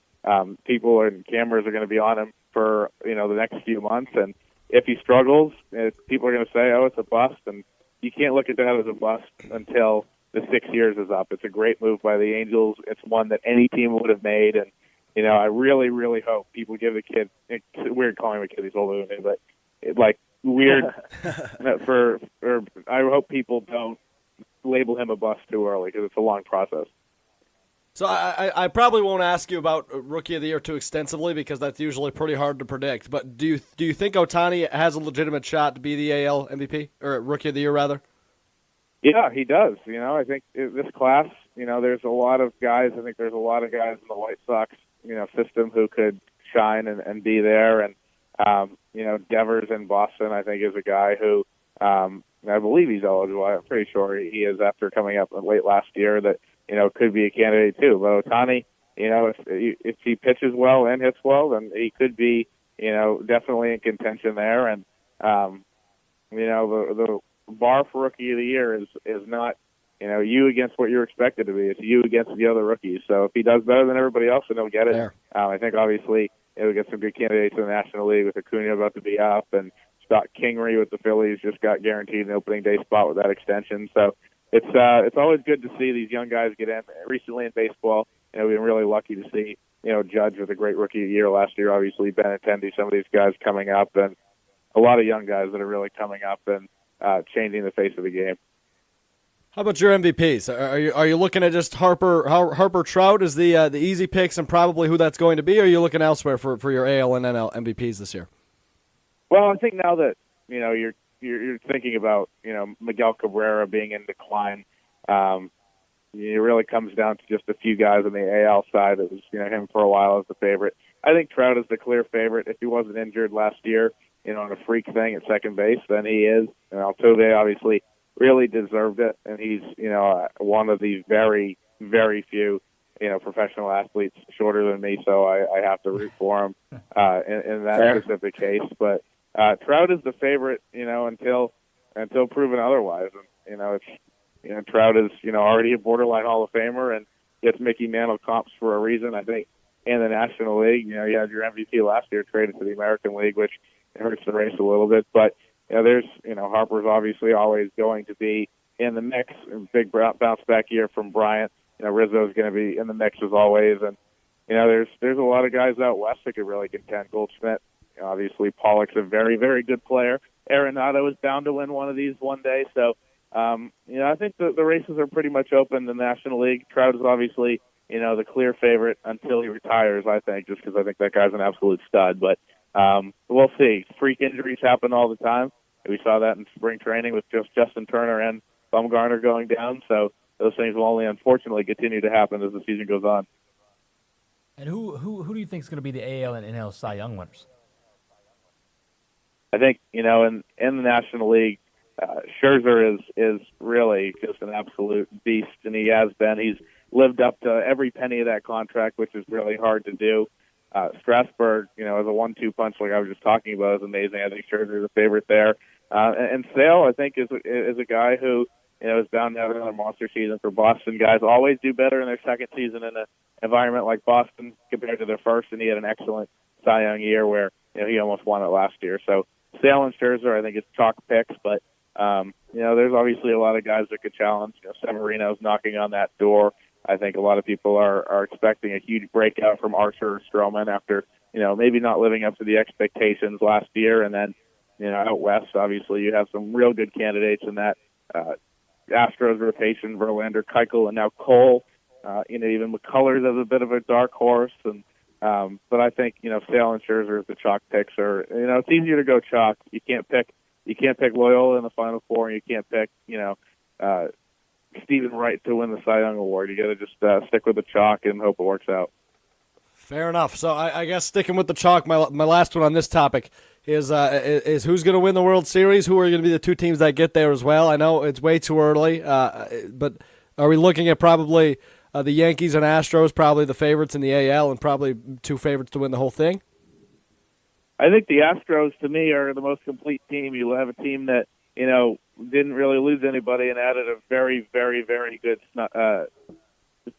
People and cameras are going to be on him for, the next few months, and if he struggles, people are going to say, oh, it's a bust, and you can't look at that as a bust until the 6 years is up. It's a great move by the Angels. It's one that any team would have made, and, I really, really hope people give the kid, it's weird calling him a kid, he's older than me, but weird I hope people don't label him a bust too early because it's a long process. So I probably won't ask you about Rookie of the Year too extensively because that's usually pretty hard to predict. But do you think Ohtani has a legitimate shot to be the AL MVP or Rookie of the Year rather? Yeah, he does. I think this class, there's a lot of guys. I think there's a lot of guys in the White Sox, system who could shine and be there. And Devers in Boston, I think, is a guy who I believe he's eligible. I'm pretty sure he is after coming up late last year that. Could be a candidate too. But Ohtani, if he pitches well and hits well, then he could be, definitely in contention there. And, the bar for Rookie of the Year is not, you against what you're expected to be. It's you against the other rookies. So if he does better than everybody else, then he'll get it. I think obviously we'll get some good candidates in the National League with Acuna about to be up, and Scott Kingery with the Phillies just got guaranteed an opening day spot with that extension. So. It's always good to see these young guys get in. Recently in baseball, we've been really lucky to see, Judge with a great Rookie of the Year last year, obviously Benintendi, some of these guys coming up, and a lot of young guys that are really coming up and changing the face of the game. How about your MVPs? Are you looking at just Harper Trout as the easy picks and probably who that's going to be, or are you looking elsewhere for your AL and NL MVPs this year? Well, I think now that, you're thinking about, Miguel Cabrera being in decline. It really comes down to just a few guys on the AL side. It was, him for a while as the favorite. I think Trout is the clear favorite. If he wasn't injured last year, on a freak thing at second base, then he is. And Altuve obviously really deserved it. And he's, one of the very, very few, professional athletes shorter than me. So I have to root for him in that specific case. But Trout is the favorite, until proven otherwise. And, Trout is, already a borderline Hall of Famer and gets Mickey Mantle comps for a reason. I think, in the National League. You know, you had your MVP last year traded to the American League, which hurts the race a little bit. But there's Harper's obviously always going to be in the mix. Big bounce back year from Bryant. Rizzo's going to be in the mix as always, and there's a lot of guys out west that could really contend. Goldschmidt, obviously Pollock's a very, very good player. Arenado is bound to win one of these one day. So, I think the races are pretty much open in the National League. Trout is obviously, the clear favorite until he retires, I think, just because I think that guy's an absolute stud. But we'll see. Freak injuries happen all the time. We saw that in spring training with just Justin Turner and Bumgarner going down. So those things will only unfortunately continue to happen as the season goes on. And who do you think is going to be the AL and NL Cy Young winners? I think, in the National League, Scherzer is really just an absolute beast, and he has been. He's lived up to every penny of that contract, which is really hard to do. Strasburg, as a 1-2 punch like I was just talking about, is amazing. I think Scherzer is a favorite there. And Sale, I think, is a guy who, is bound to have another monster season for Boston. Guys always do better in their second season in an environment like Boston compared to their first, and he had an excellent Cy Young year where, he almost won it last year. So Sale and Scherzer, I think, it's chalk picks, but there's obviously a lot of guys that could challenge. Severino's knocking on that door. I think a lot of people are expecting a huge breakout from Archer or Stroman after, maybe not living up to the expectations last year. And then, out west, obviously, you have some real good candidates in that Astros rotation, Verlander, Keuchel, and now Cole. Even McCullers as a bit of a dark horse. And but I think, Sale and Scherzer as the chalk picks are, it's easier to go chalk. You can't pick Loyola in the Final Four, and you can't pick, Stephen Wright to win the Cy Young Award. You got to just stick with the chalk and hope it works out. Fair enough. So I guess sticking with the chalk, my last one on this topic is who's going to win the World Series? Who are going to be the two teams that get there as well? I know it's way too early, but are we looking at probably the Yankees and Astros, probably the favorites in the AL, and probably two favorites to win the whole thing? I think the Astros, to me, are the most complete team. You have a team that, didn't really lose anybody and added a very, very, very good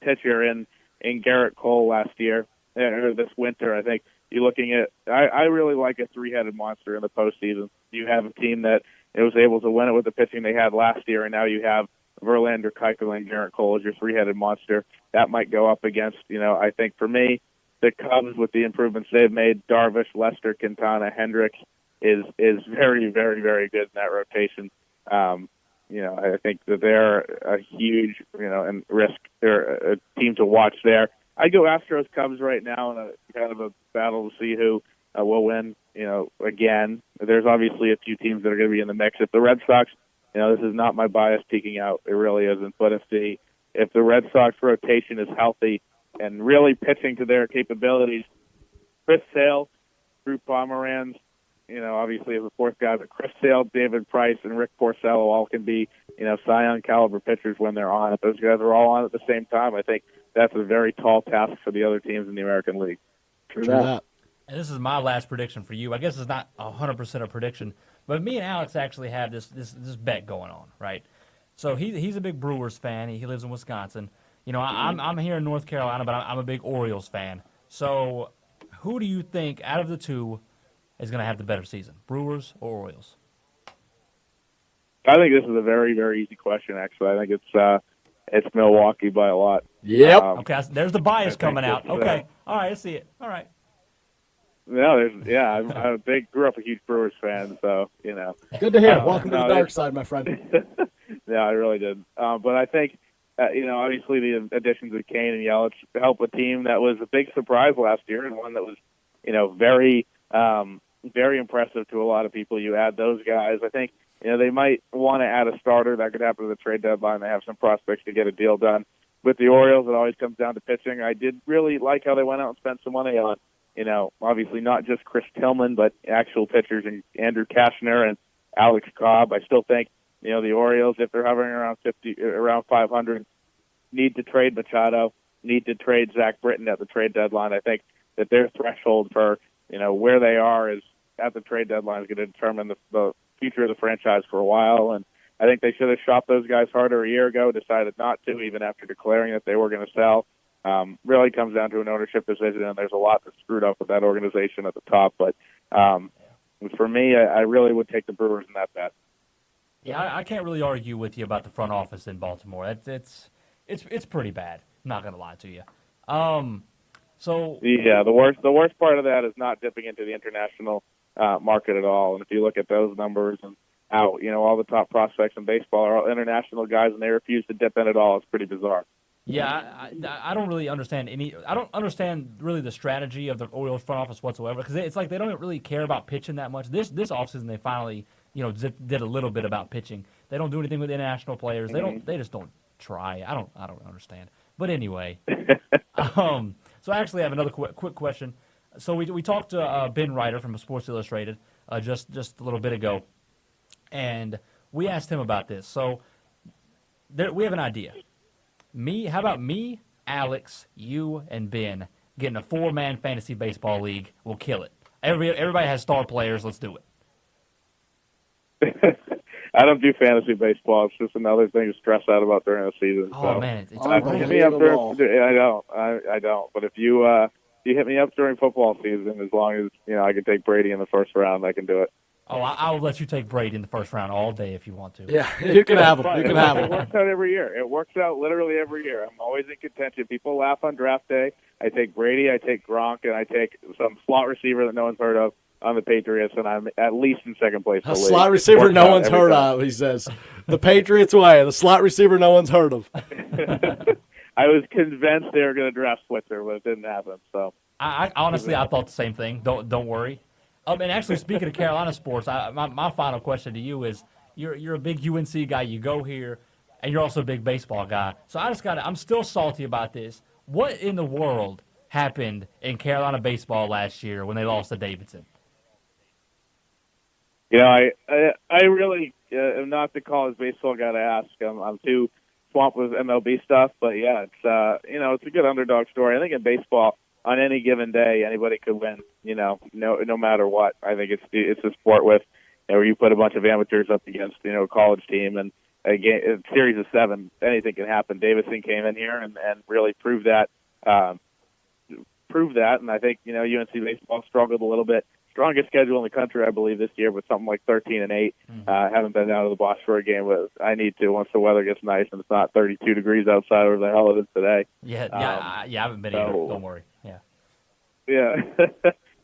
pitcher in Garrett Cole last year, or this winter. I think you're looking at – I really like a three-headed monster in the postseason. You have a team that was able to win it with the pitching they had last year, and now you have Verlander, Keuchel, and Garrett Cole as your three-headed monster. That might go up against, I think for me, the Cubs with the improvements they've made, Darvish, Lester, Quintana, Hendricks, is very, very, very good in that rotation. I think that they're a huge, and risk. They're a team to watch there. I go Astros Cubs right now in a kind of a battle to see who will win. Again, there's obviously a few teams that are going to be in the mix. If the Red Sox, this is not my bias peeking out. It really isn't. But if the Red Sox rotation is healthy and really pitching to their capabilities, Chris Sale, Drew Pomeranz, obviously as a fourth guy, but Chris Sale, David Price, and Rick Porcello all can be, Cy Young caliber pitchers when they're on. If those guys are all on at the same time, I think that's a very tall task for the other teams in the American League. True that. And this is my last prediction for you. I guess it's not 100% a prediction, but me and Alex actually have this bet going on, right? So he's a big Brewers fan. He lives in Wisconsin. I'm here in North Carolina, but I'm a big Orioles fan. So who do you think out of the two is going to have the better season, Brewers or Orioles? I think this is a very, very easy question, actually. I think it's Milwaukee by a lot. Yep. Okay, there's the bias coming out. Okay. All right, I see it. All right. No, I'm grew up a huge Brewers fan, so, Good to hear. Welcome to the dark side, my friend. Yeah, I really did. But I think, obviously the additions of Kane and Yelich help a team that was a big surprise last year and one that was, very, very impressive to a lot of people. You add those guys. I think, they might want to add a starter. That could happen at the trade deadline. They have some prospects to get a deal done. With the Orioles, it always comes down to pitching. I did really like how they went out and spent some money on, obviously not just Chris Tillman, but actual pitchers and Andrew Kashner and Alex Cobb. I still think, the Orioles, if they're hovering around 500, need to trade Machado, need to trade Zach Britton at the trade deadline. I think that their threshold for, where they are is at the trade deadline is going to determine the future of the franchise for a while. And I think they should have shopped those guys harder a year ago, decided not to, even after declaring that they were going to sell. really comes down to an ownership decision, and there's a lot that's screwed up with that organization at the top. But for me, I really would take the Brewers in that bet. Yeah, I can't really argue with you about the front office in Baltimore. It's pretty bad. I'm not gonna lie to you. So yeah, the worst part of that is not dipping into the international market at all. And if you look at those numbers and how all the top prospects in baseball are all international guys, and they refuse to dip in at all, it's pretty bizarre. yeah, I don't really understand I don't understand really the strategy of the Orioles front office whatsoever, because it's like they don't really care about pitching that much. This offseason they finally did a little bit about pitching. They don't do anything with international players. They just don't try. I don't understand. But anyway, so I actually have another quick question. So we talked to Ben Ryder from Sports Illustrated just a little bit ago, and we asked him about this. So we have an idea. How about me, Alex, you, and Ben getting a 4-man fantasy baseball league? We'll kill it. Everybody has star players. Let's do it. I don't do fantasy baseball. It's just another thing to stress out about during the season. Oh, so. man. It's Hit me up I don't. But if you hit me up during football season, as long as I can take Brady in the first round, I can do it. Oh, I will let you take Brady in the first round all day if you want to. Yeah, you can have him. You can have It him. works out every year. It works out literally every year. I'm always in contention. People laugh on draft day. I take Brady, I take Gronk, and I take some slot receiver that no one's heard of on the Patriots, and I'm at least in second place. A slot receiver no one's heard of, he says. The Patriots way. The slot receiver no one's heard of. I was convinced they were going to draft Switzer, but it didn't happen. So I honestly, I thought the same thing. Don't worry. And actually, speaking of Carolina sports, my final question to you is: you're a big UNC guy. You go here, and you're also a big baseball guy. So I'm still salty about this. What in the world happened in Carolina baseball last year when they lost to Davidson? I really am not the college baseball guy to ask. I'm too swamped with MLB stuff, but yeah, it's a good underdog story. I think in baseball, on any given day, anybody could win. No matter what. I think it's a sport with where you put a bunch of amateurs up against a college team, and again, a series of 7, anything can happen. Davidson came in here and really proved that. And I think UNC baseball struggled a little bit. Strongest schedule in the country, I believe, this year, but something like 13-8. Haven't been out of the box for a game, but I need to once the weather gets nice and it's not 32 degrees outside or the hell it is today. I haven't been either. Don't worry. Yeah,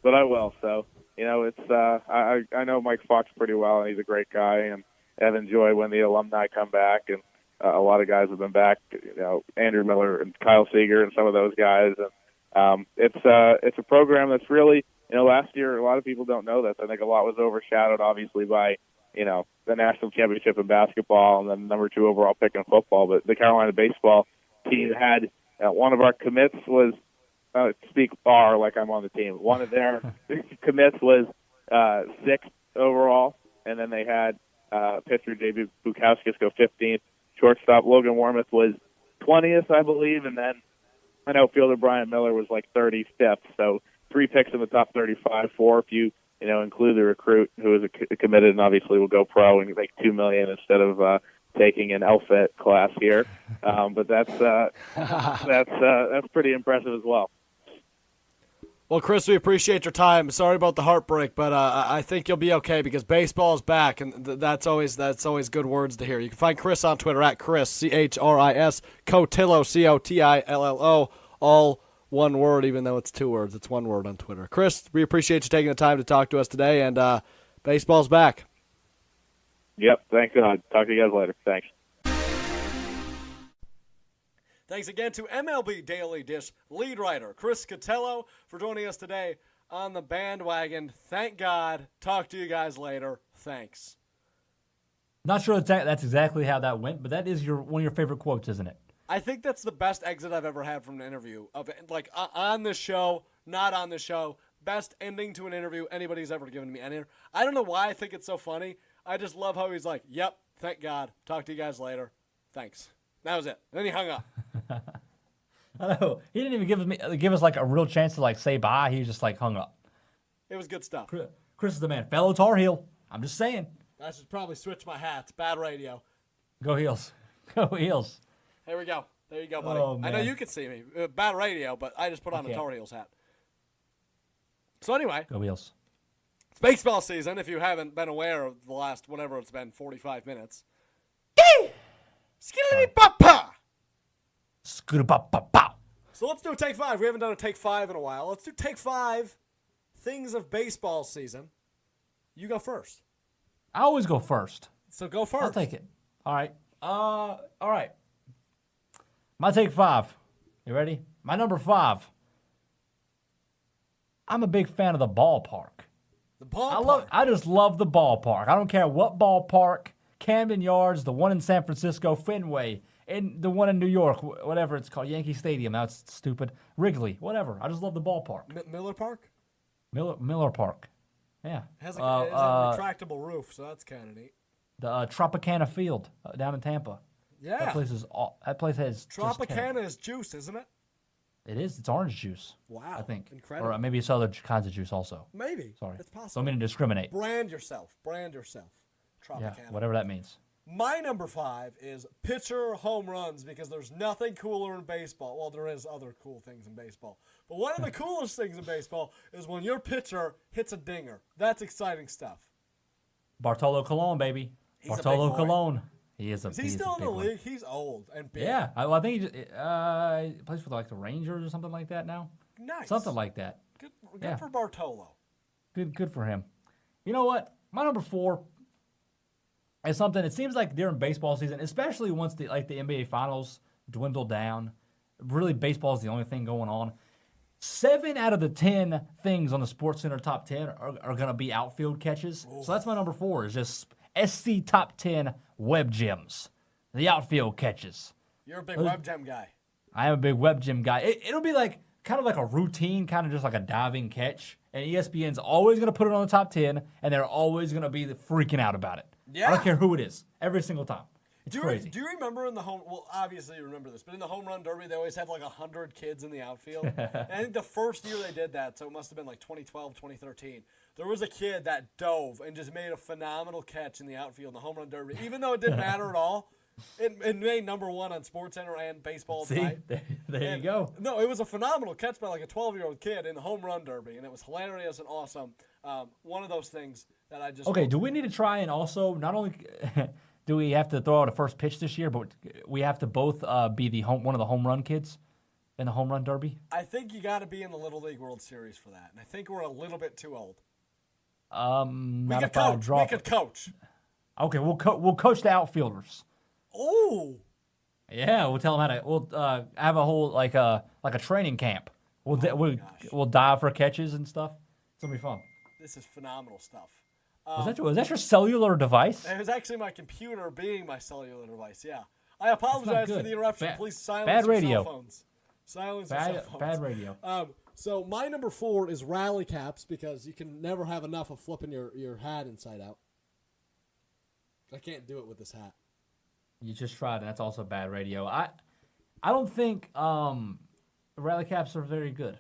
but I will. So it's I know Mike Fox pretty well, and he's a great guy, and I've enjoyed when the alumni come back, and a lot of guys have been back. Andrew Miller and Kyle Seager and some of those guys, and it's a program that's really. Last year, a lot of people don't know this. I think a lot was overshadowed, obviously, by, the national championship in basketball and then number 2 overall pick in football. But the Carolina baseball team had one of our commits was, speak R like I'm on the team. One of their commits was 6th overall, and then they had pitcher J.B. Bukowskis go 15th. Shortstop Logan Warmoth was 20th, I believe, and then I know fielder Brian Miller was like 35th. So 3 picks in the top 35, 4 if you include the recruit who is committed and obviously will go pro and make $2 million instead of taking an LFIT class here. But that's pretty impressive as well. Well, Chris, we appreciate your time. Sorry about the heartbreak, but I think you'll be okay because baseball is back, and that's always good words to hear. You can find Chris on Twitter at Chris CHRIS Cotillo COTILLO, all one word, even though it's 2 words. It's 1 word on Twitter. Chris, we appreciate you taking the time to talk to us today, and baseball's back. Yep, thank God. Talk to you guys later. Thanks. Thanks again to MLB Daily Dish lead writer Chris Cotillo for joining us today on the Bandwagon. Thank God. Talk to you guys later. Thanks. Not sure that's exactly how that went, but that is one of your favorite quotes, isn't it? I think that's the best exit I've ever had from an interview. On the show, not on the show. Best ending to an interview anybody's ever given me. I don't know why I think it's so funny. I just love how he's like, yep, thank God. Talk to you guys later. Thanks. That was it. Then he hung up. I know. He didn't even give us like a real chance to like say bye. He just like hung up. It was good stuff. Chris is the man. Fellow Tar Heel. I'm just saying. I should probably switch my hats. Bad radio. Go Heels. Go Heels. Here we go. There you go, buddy. Oh, I know man. you can see me. Bad radio, but I just put on a Okay. Tar Heels hat. So anyway, Go Wheels. it's baseball season. If you haven't been aware of the last, whatever it's been, 45 minutes. Skitty papa. Scoo-ba-ba-ba. So let's do a Take 5. We haven't done a Take 5 in a while. Let's do Take 5 Things of Baseball season. You go first. I always go first. So go first. I'll take it. All right. All right. My Take 5. You ready? My number 5. I'm a big fan of the ballpark. The ballpark. I just love the ballpark. I don't care what ballpark. Camden Yards, the one in San Francisco, Fenway, and the one in New York, whatever it's called, Yankee Stadium. Now it's stupid. Wrigley, whatever. I just love the ballpark. Miller Park? Miller Park. Yeah. It has a retractable roof, so that's kind of neat. The Tropicana Field down in Tampa. Yeah. That place has Tropicana is juice, isn't it? It is. It's orange juice. Wow. I think. Incredible. Or maybe it's other kinds of juice also. Maybe. Sorry. It's possible. Don't mean to discriminate. Brand yourself. Tropicana. Yeah, whatever that means. My number 5 is pitcher home runs because there's nothing cooler in baseball. Well, there is other cool things in baseball. But one of the coolest things in baseball is when your pitcher hits a dinger. That's exciting stuff. Bartolo Colon, baby. He's a big Bartolo boy. Colon. He is a Is he he's still a in big the one. league? He's old and big. Yeah. I think he plays for like the Rangers or something like that now. Nice. Something like that. Good Yeah. for Bartolo. Good for him. You know what? My number 4 is something. It seems like during baseball season, especially once the NBA Finals dwindle down, really baseball is the only thing going on. 7 out of the 10 things on the SportsCenter top 10 are going to be outfield catches. So that's my number 4. Is just SC top 10 web gems, the outfield catches. You're a big web gem guy. I am a big web gym guy. It'll be like kind of like a routine, kind of just like a diving catch. And ESPN's always going to put it on the top 10, and they're always going to be freaking out about it. Yeah. I don't care who it is. Every single time. It's crazy. Do you remember in the home? Well, obviously you remember this, but in the home run derby, they always have like 100 kids in the outfield. And I think the first year they did that, so it must have been like 2012, 2013. There was a kid that dove and just made a phenomenal catch in the outfield in the home run derby, even though it didn't matter at all. It made number 1 on SportsCenter and baseball See? tonight. There you go. No, it was a phenomenal catch by like a 12-year-old kid in the home run derby, and it was hilarious and awesome. One of those things that I just Okay, do we need to try and also not only do we have to throw out a first pitch this year, but we have to both be one of the home run kids in the home run derby? I think you got to be in the Little League World Series for that, and I think we're a little bit too old. We could coach. We could coach. Okay, we'll coach the outfielders. Oh. Yeah, we'll tell them how to. We'll have a whole like a training camp. We'll dive for catches and stuff. It's gonna be fun. This is phenomenal stuff. Was that your cellular device? It was actually my computer being my cellular device. Yeah. I apologize for good. the interruption. Please silence bad your radio. cell phones. Silence your cell phones. Bad radio. So my number 4 is rally caps because you can never have enough of flipping your hat inside out. I can't do it with this hat. You just tried, and that's also bad radio. I don't think rally caps are very good.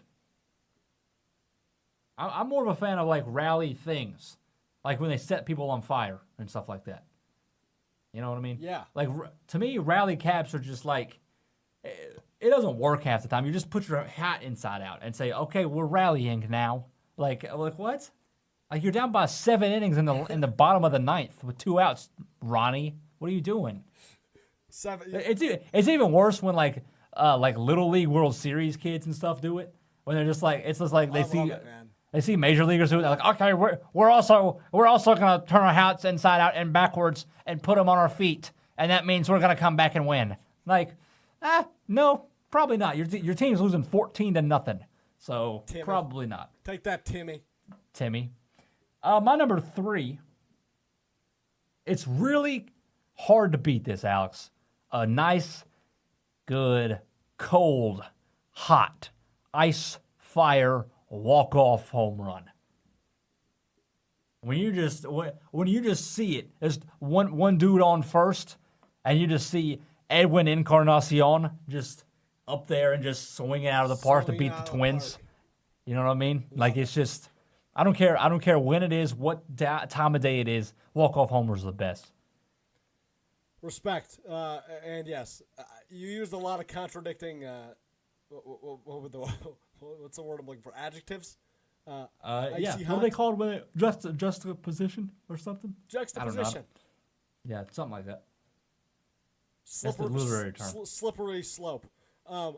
I'm more of a fan of like rally things, like when they set people on fire and stuff like that. You know what I mean? Yeah. Like to me, rally caps are just like it doesn't work half the time. You just put your hat inside out and say, "Okay, we're rallying now." Like what? Like you're down by 7 innings in the bottom of the 9th with 2 outs, Ronnie. What are you doing? 7. It's even worse when like Little League World Series kids and stuff do it. When they're just like, it's just like they see major leaguers do it. They're like, okay, we're also gonna turn our hats inside out and backwards and put them on our feet, and that means we're gonna come back and win. Like, no, probably not. Your team's losing 14-0, so Timmy. Probably not. Take that, Timmy. My number 3. It's really hard to beat this, Alex. A nice, good, cold, hot, ice fire walk-off home run. When you just see it, there's one dude on first, and you just see Edwin Encarnacion just up there and just swinging out of the park to beat the Twins. You know what I mean? Like it's just, I don't care when it is, what time of day it is. Walk-off homers are the best. Respect, and yes, you used a lot of contradicting. What's the word I'm looking for? Adjectives. Yeah. Icy What hot? are they called? When it, juxtaposition or something? Juxtaposition. Yeah, something like that. Slippery, That's the literary term. Slippery slope.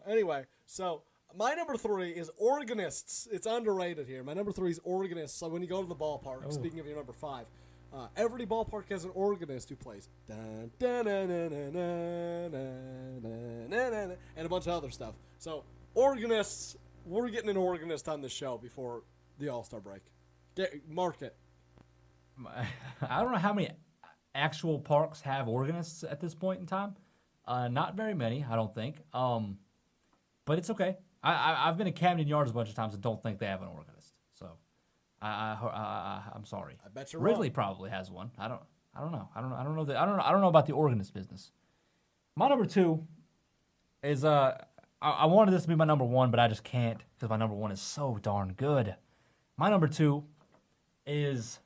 Anyway, so my number 3 is organists. It's underrated here. My number 3 is organists. So when you go to the ballpark, speaking of your number 5, every ballpark has an organist who plays dun, dun, dun, dun, dun, dun, dun, dun, dun, and a bunch of other stuff. So organists, we're getting an organist on the show before the All-Star break. Mark it. I don't know how many actual parks have organists at this point in time. Not very many, I don't think. But it's okay. I've been to Camden Yards a bunch of times and don't think they have an organist. So I'm sorry. I bet you're Wrigley wrong. probably has one. I don't know. I don't know about the organist business. My number 2 is I wanted this to be my number 1, but I just can't because my number 1 is so darn good. My number 2 is,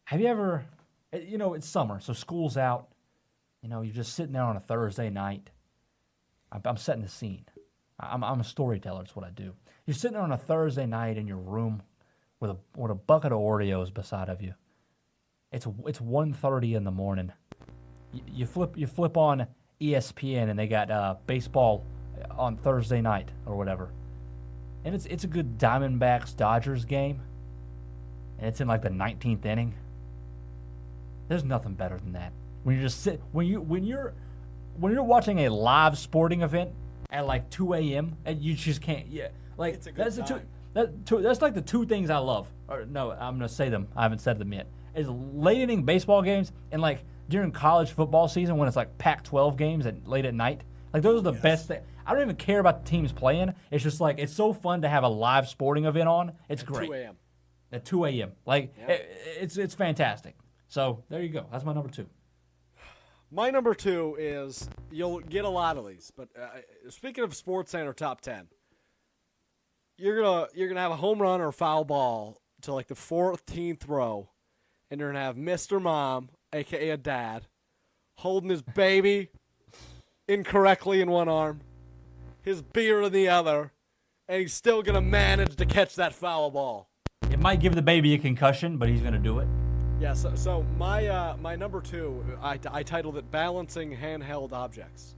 have you ever, it's summer, so school's out. You're just sitting there on a Thursday night. I'm setting the scene. I'm a storyteller. That's what I do. You're sitting there on a Thursday night in your room with a bucket of Oreos beside of you. It's 1:30 in the morning. You flip on ESPN and they got baseball on Thursday night or whatever, and it's a good Diamondbacks Dodgers game, and it's in like the 19th inning. There's nothing better than that. When you just when you're watching a live sporting event at like 2 a.m. and you just can't. Yeah, like It's a good time. That's like the two things I love. Or no, I'm gonna say them. I haven't said them yet. Is late inning baseball games and like during college football season when it's like Pac-12 games at late at night. Like those are the best things. I don't even care about the teams playing. It's just like it's so fun to have a live sporting event on. It's great. 2 a.m. At 2 a.m. Like it's fantastic. So there you go. That's my number 2. My number 2 is, you'll get a lot of these, but speaking of Sports Center top 10, you're gonna have a home run or a foul ball to like the 14th row, and you're gonna have Mr. Mom, aka a dad, holding his baby incorrectly in one arm, his beer in the other, and he's still gonna manage to catch that foul ball. It might give the baby a concussion, but he's gonna do it. Yeah, so my number 2, I titled it Balancing Handheld Objects.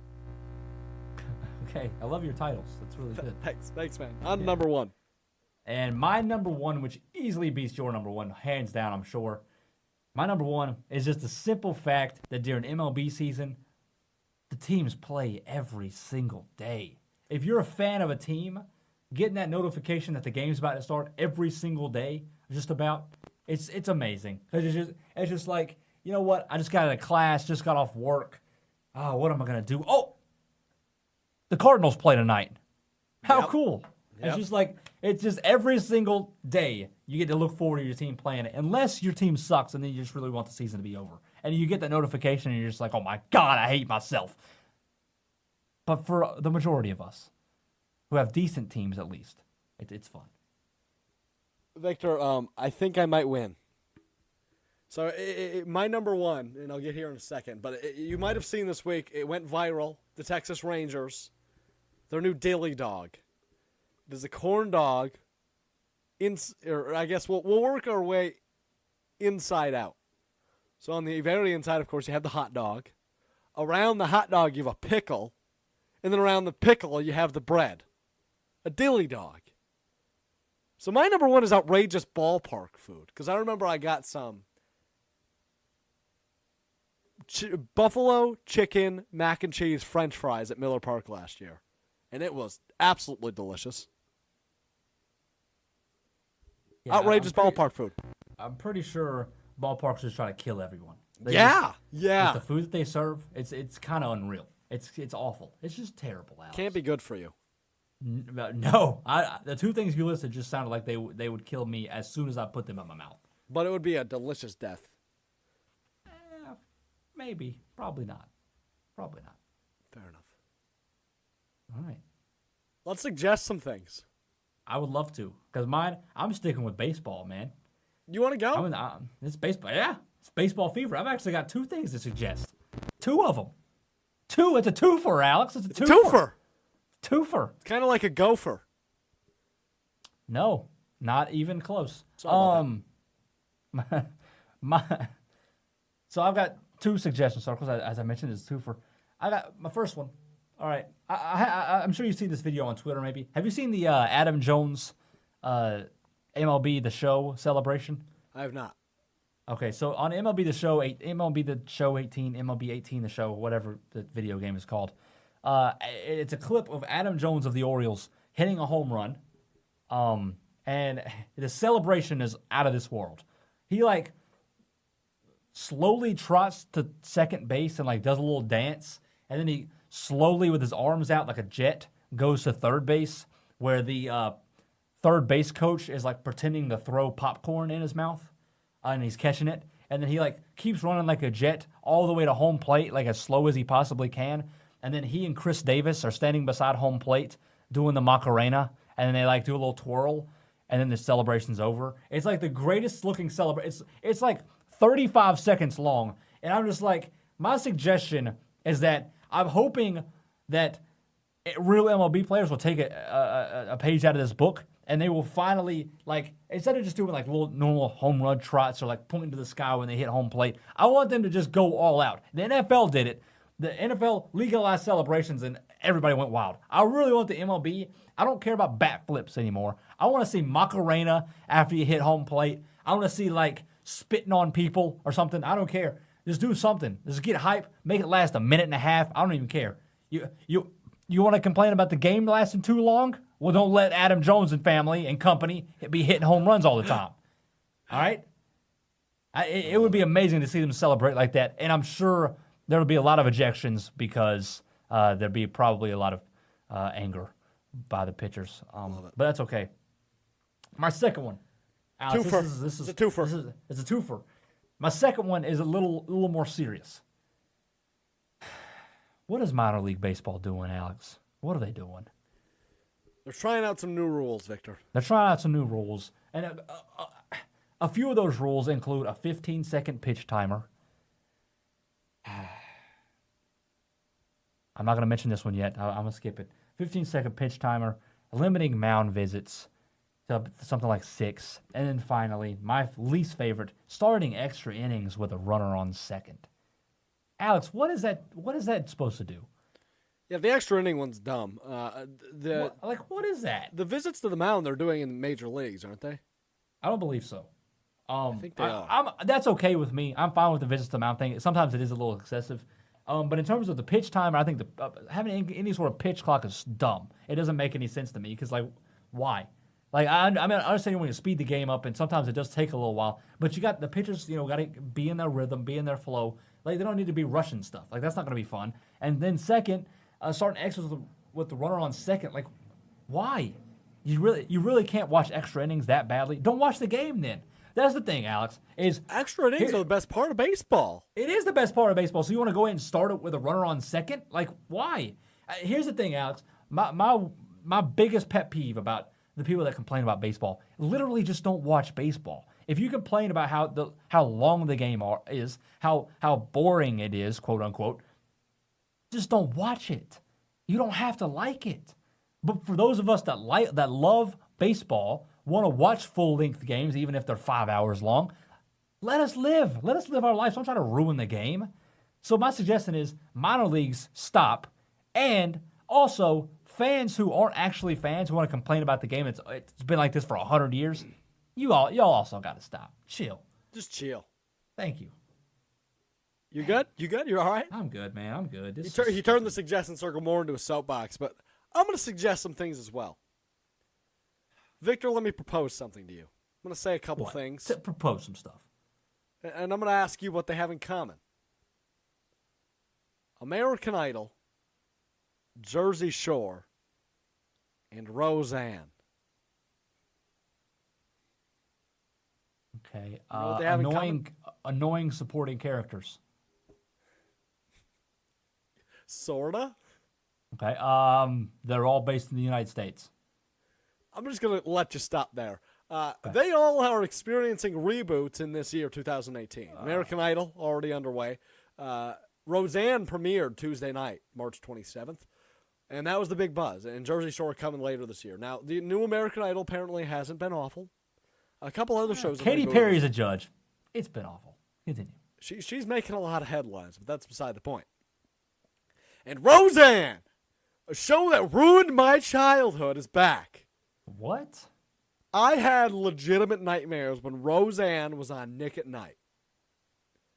Okay, I love your titles. That's really good. Thanks, man. On number 1. And my number 1, which easily beats your number 1, hands down, I'm sure. My number 1 is just the simple fact that during MLB season, the teams play every single day. If you're a fan of a team, getting that notification that the game's about to start every single day, just about, it's amazing. It's just like, you know what? I just got out of class, just got off work. Oh, what am I gonna do? Oh, the Cardinals play tonight. How cool! Yep. It's just every single day you get to look forward to your team playing it, unless your team sucks and then you just really want the season to be over. And you get that notification and you're just like, oh my God, I hate myself. But for the majority of us who have decent teams, at least, it's fun. Victor, I think I might win. So my number 1, and I'll get here in a second, but you might have seen this week, it went viral, the Texas Rangers, their new dilly dog. It is a corn dog, or I guess we'll work our way inside out. So on the very inside, of course, you have the hot dog. Around the hot dog, you have a pickle. And then around the pickle, you have the bread. A dilly dog. So my number 1 is outrageous ballpark food. Because I remember I got some buffalo chicken mac and cheese French fries at Miller Park last year. And it was absolutely delicious. Yeah, Outrageous ballpark food. I'm pretty sure ballparks just try to kill everyone. With the food that they serve, it's kind of unreal. It's awful. It's just terrible, Alex. Can't be good for you. No, the two things you listed just sounded like they would kill me as soon as I put them in my mouth. But it would be a delicious death. Maybe. Probably not. Probably not. Fair enough. All right. Let's suggest some things. I would love to. Because mine, I'm sticking with baseball, man. You want to go? It's baseball. Yeah. It's baseball fever. I've actually got 2 things to suggest. 2 of them. It's a twofer, Alex. It's a twofer. Twofer. Twofer. It's kind of like a gopher. No, not even close. Sorry about So I've got two suggestion circles. As I mentioned, it's a twofer. I got my first one. All right. I'm sure you've seen this video on Twitter, maybe. Have you seen the Adam Jones MLB The Show celebration? I have not. Okay, so on MLB The Show, MLB The Show 18, MLB 18 The Show, whatever the video game is called, it's a clip of Adam Jones of the Orioles hitting a home run, and the celebration is out of this world. He, like, slowly trots to second base and, like, does a little dance, and then he slowly, with his arms out like a jet, goes to third base, where the third base coach is, like, pretending to throw popcorn in his mouth. And he's catching it, and then he like keeps running like a jet all the way to home plate, like as slow as he possibly can. And then he and Chris Davis are standing beside home plate doing the Macarena, and then they like do a little twirl, and then the celebration's over. It's like the greatest looking celebration. It's like 35 seconds long, and I'm just like, my suggestion is that I'm hoping that real MLB players will take a page out of this book. And they will finally, like, instead of just doing, like, little normal home run trots or, like, pointing to the sky when they hit home plate, I want them to just go all out. The NFL did it. The NFL legalized celebrations, and everybody went wild. I really want the MLB. I don't care about bat flips anymore. I want to see Macarena after you hit home plate. I want to see, like, spitting on people or something. I don't care. Just do something. Just get hype. Make it last a minute and a half. I don't even care. You want to complain about the game lasting too long? Well, don't let Adam Jones and family and company be hitting home runs all the time. All right? It would be amazing to see them celebrate like that. And I'm sure there will be a lot of ejections because there'll be probably a lot of anger by the pitchers. But that's okay. My second one. Alex, Twofer. This is It's a twofer. It's a twofer. My second one is a little more serious. What is minor league baseball doing, Alex? What are they doing? They're trying out some new rules, Victor. They're trying out some new rules. And a few of those rules include a 15-second pitch timer. I'm not going to mention this one yet. I'm going to skip it. 15-second pitch timer, limiting mound visits to something like 6. And then finally, my least favorite, starting extra innings with a runner on second. Alex, what is that supposed to do? Yeah, the extra inning one's dumb. What is that? The visits to the mound they're doing in major leagues, aren't they? I don't believe so. I think they are. That's okay with me. I'm fine with the visits to the mound thing. Sometimes it is a little excessive. But in terms of the pitch timer, I think having any sort of pitch clock is dumb. It doesn't make any sense to me because, like, why? Like, I understand when you speed the game up, and sometimes it does take a little while. But you got the pitchers, got to be in their rhythm, be in their flow. Like, they don't need to be rushing stuff. Like, that's not going to be fun. And then second, starting extras with the runner on second. Like, why? You really can't watch extra innings that badly. Don't watch the game then. That's the thing, Alex. Is extra innings are the best part of baseball. It is the best part of baseball. So you want to go ahead and start it with a runner on second? Like, why? Here's the thing, Alex. My biggest pet peeve about the people that complain about baseball literally just don't watch baseball. If you complain about how long the game is, how boring it is, quote unquote, just don't watch it. You don't have to like it. But for those of us that love baseball, want to watch full-length games, even if they're 5 hours long, let us live. Let us live our lives. Don't try to ruin the game. So my suggestion is minor leagues stop, and also fans who aren't actually fans who want to complain about the game. It's been like this for 100 years. Y'all also got to stop. Chill. Just chill. Thank you. You good? You good? You all right? I'm good, man. I'm good. You turned the suggestion circle more into a soapbox, but I'm going to suggest some things as well. Victor, let me propose something to you. I'm going to say a couple things. Propose some stuff. And I'm going to ask you what they have in common. American Idol, Jersey Shore, and Roseanne. Okay. You know what they have in common? Annoying supporting characters. Sorta. Okay. They're all based in the United States. I'm just going to let you stop there. They all are experiencing reboots in this year, 2018. American Idol, already underway. Roseanne premiered Tuesday night, March 27th, and that was the big buzz. And Jersey Shore coming later this year. Now, the new American Idol apparently hasn't been awful. A couple other shows. Katy Perry's a judge. It's been awful. Continue. She's making a lot of headlines, but that's beside the point. And Roseanne, a show that ruined my childhood, is back. What? I had legitimate nightmares when Roseanne was on Nick at Night.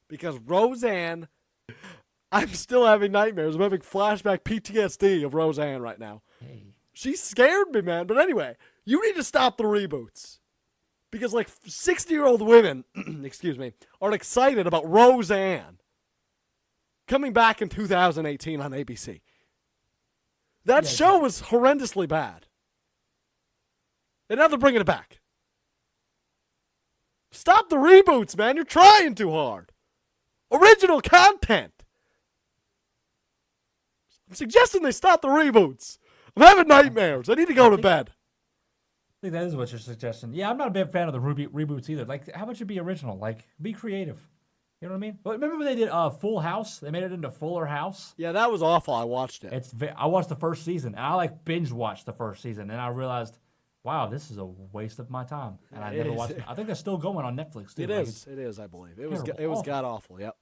Because Roseanne, I'm still having nightmares. I'm having flashback PTSD of Roseanne right now. Hey. She scared me, man. But anyway, you need to stop the reboots. Because like 60-year-old women, excuse me, are excited about Roseanne coming back in 2018 on ABC. That show was horrendously bad. And now they're bringing it back. Stop the reboots, man. You're trying too hard. Original content. I'm suggesting they stop the reboots. I'm having nightmares. I need to go to bed. I think that is what you're suggesting. Yeah, I'm not a big fan of the reboots either. Like, how about you be original? Like, be creative. You know what I mean? But remember when they did Full House? They made it into Fuller House. Yeah, that was awful. I watched it. I watched the first season, and I like binge watched the first season, and I realized, wow, this is a waste of my time. And I never watched it. I think they're still going on Netflix too. It is, I believe. It was god awful. Yep.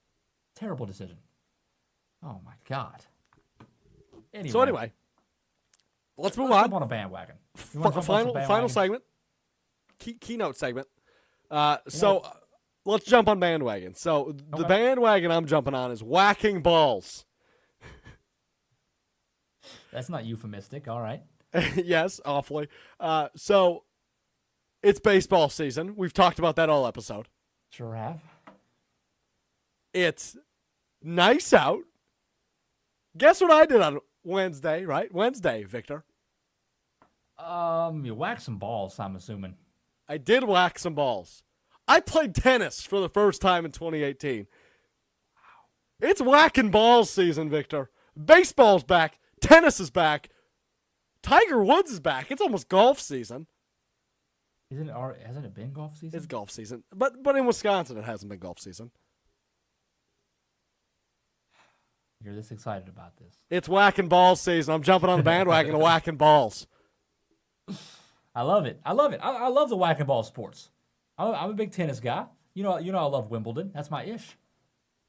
Terrible decision. Oh my god. Anyway, let's move on. Jump on a bandwagon. Final segment. Keynote segment. Let's jump on bandwagon. So the bandwagon I'm jumping on is whacking balls. That's not euphemistic. All right. Yes, awfully. So it's baseball season. We've talked about that all episode. Sure have. It's nice out. Guess what I did on Wednesday, right? Wednesday, Victor. You whack some balls, I'm assuming. I did whack some balls. I played tennis for the first time in 2018. Wow. It's whacking balls season, Victor. Baseball's back. Tennis is back. Tiger Woods is back. It's almost golf season. Hasn't it been golf season? It's golf season. But in Wisconsin, it hasn't been golf season. You're this excited about this. It's whacking balls season. I'm jumping on the bandwagon of whacking balls. I love it. I love the whacking ball sports. I'm a big tennis guy. You know I love Wimbledon. That's my ish.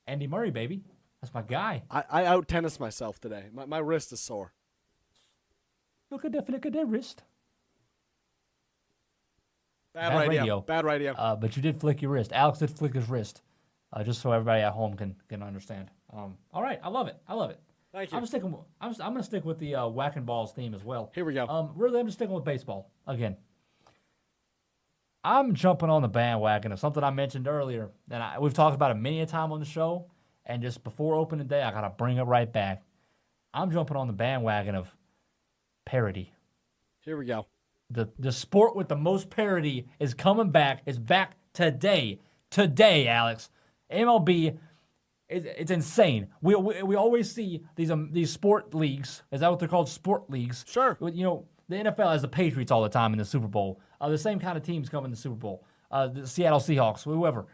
Andy Murray, baby. That's my guy. I out-tennis myself today. My wrist is sore. Look at that wrist. Bad radio. But you did flick your wrist. Alex did flick his wrist. Just so everybody at home can understand. All right, I love it. Thank you. I'm gonna stick with the whacking balls theme as well. Here we go. Really, I'm just sticking with baseball again. I'm jumping on the bandwagon of something I mentioned earlier, and we've talked about it many a time on the show. And just before opening day, I gotta bring it right back. I'm jumping on the bandwagon of parity. Here we go. The sport with the most parity is coming back. Is back today. Today, Alex. MLB. It's insane. We always see these sport leagues. Is that what they're called? Sport leagues. Sure. You know, the NFL has the Patriots all the time in the Super Bowl. The same kind of teams come in the Super Bowl. The Seattle Seahawks, whoever.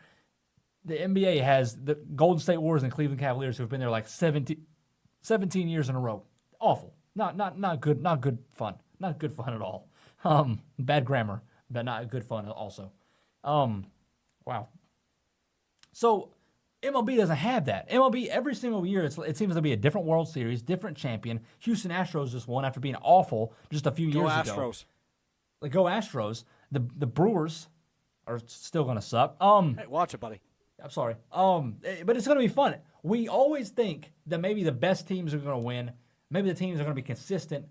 The NBA has the Golden State Warriors and Cleveland Cavaliers who have been there like 17 years in a row. Awful. Not good. Not good fun. Not good fun at all. Bad grammar, but not good fun also. Wow. So MLB doesn't have that. MLB, every single year, it seems to be a different World Series, different champion. Houston Astros just won after being awful just a few years ago. Go Astros. Go Astros. The Brewers are still going to suck. Hey, watch it, buddy. I'm sorry. But it's going to be fun. We always think that maybe the best teams are going to win. Maybe the teams are going to be consistent.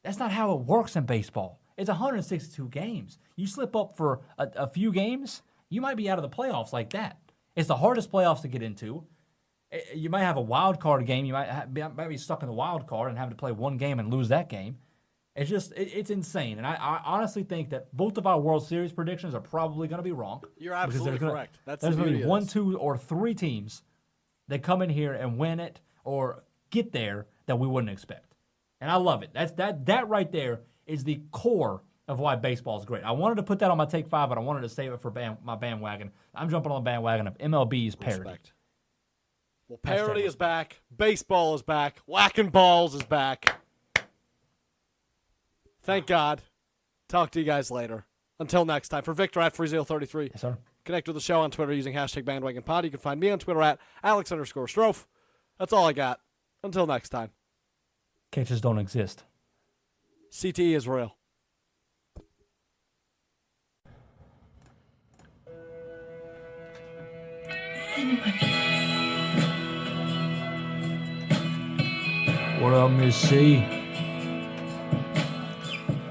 That's not how it works in baseball. It's 162 games. You slip up for a few games, you might be out of the playoffs like that. It's the hardest playoffs to get into. You might have a wild card game. You might be stuck in the wild card and having to play one game and lose that game. It's insane. And I honestly think that both of our World Series predictions are probably going to be wrong. You're absolutely correct. There's going to be 1, 2, or 3 teams that come in here and win it or get there that we wouldn't expect. And I love it. That right there is the core of why baseball is great. I wanted to put that on my Take 5, but I wanted to save it for my bandwagon. I'm jumping on the bandwagon of MLB's parity. Respect. Well, parity is back. Baseball is back. Whacking balls is back. Thank God. Talk to you guys later. Until next time. For Victor at Freezeel33. Yes, sir. Connect with the show on Twitter using hashtag BandwagonPod. You can find me on Twitter at Alex_Strofe. That's all I got. Until next time. Catches don't exist. CTE is real. What up, Miss C?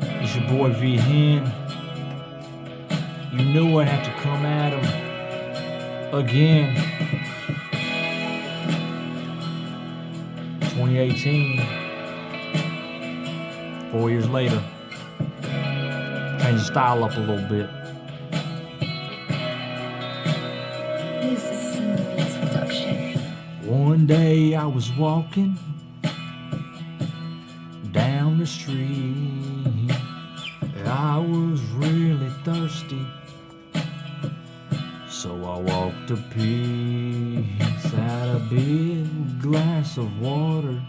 It's your boy V Hen. You knew I'd have to come at him again. 2018. 4 years later. Change the style up a little bit. This is a Beats production. One day I was walking down the street. I was really thirsty, so I walked a piece at a big glass of water.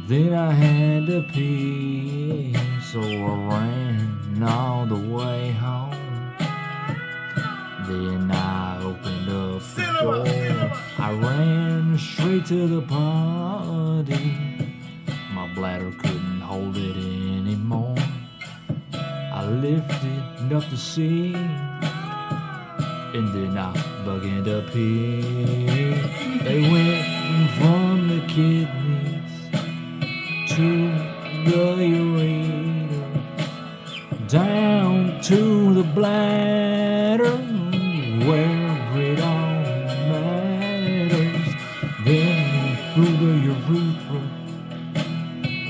Then I had to pee, so I ran all the way home. Then I opened up the door. I ran straight to the party. My bladder couldn't hold it anymore. I lifted up the seat, and then I began to pee. They went from the kidneys to the ureter, down to the bladder, where it all matters. Then through the urethra,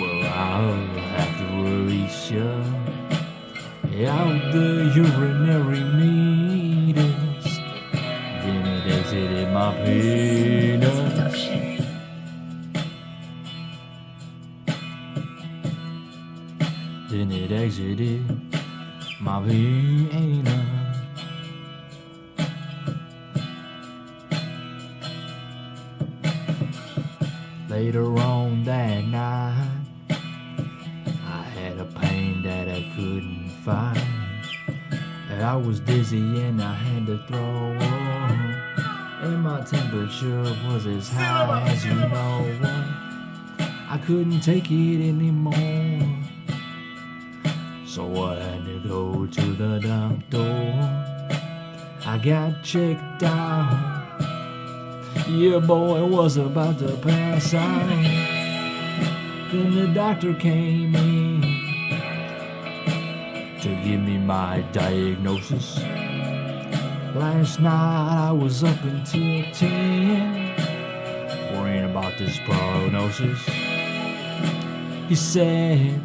where I'll have to release you out the urinary meters. Then it exited my penis. Then it exited my penis. Later on that night, I had a pain that I couldn't fight. I was dizzy and I had to throw up, and my temperature was as high as you know what. I couldn't take it anymore, so I had to go to the doctor. I got checked out. Yeah, boy, was about to pass out. Then the doctor came in to give me my diagnosis. Last night I was up until 10, worrying about this prognosis. He said,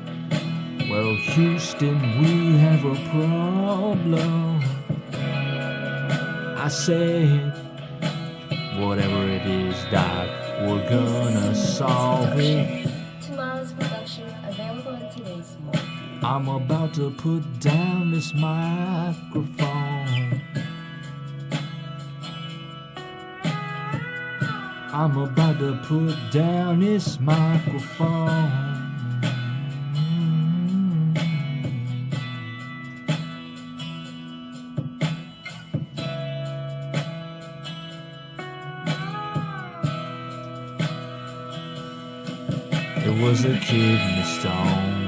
well, Houston, we have a problem. I said, whatever it is, Doc, we're gonna solve it. Tomorrow's production available in today's morning. I'm about to put down this microphone. I'm about to put down this microphone. It was a kidney stone.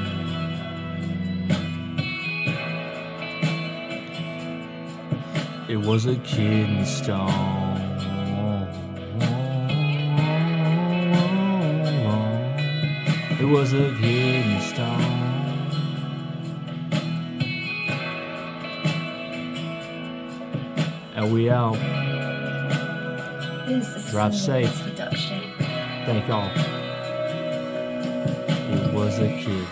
It was a kidney stone. It was a kidney stone. And we out. This is Drive a safe. production. Thank all. It was a kidney.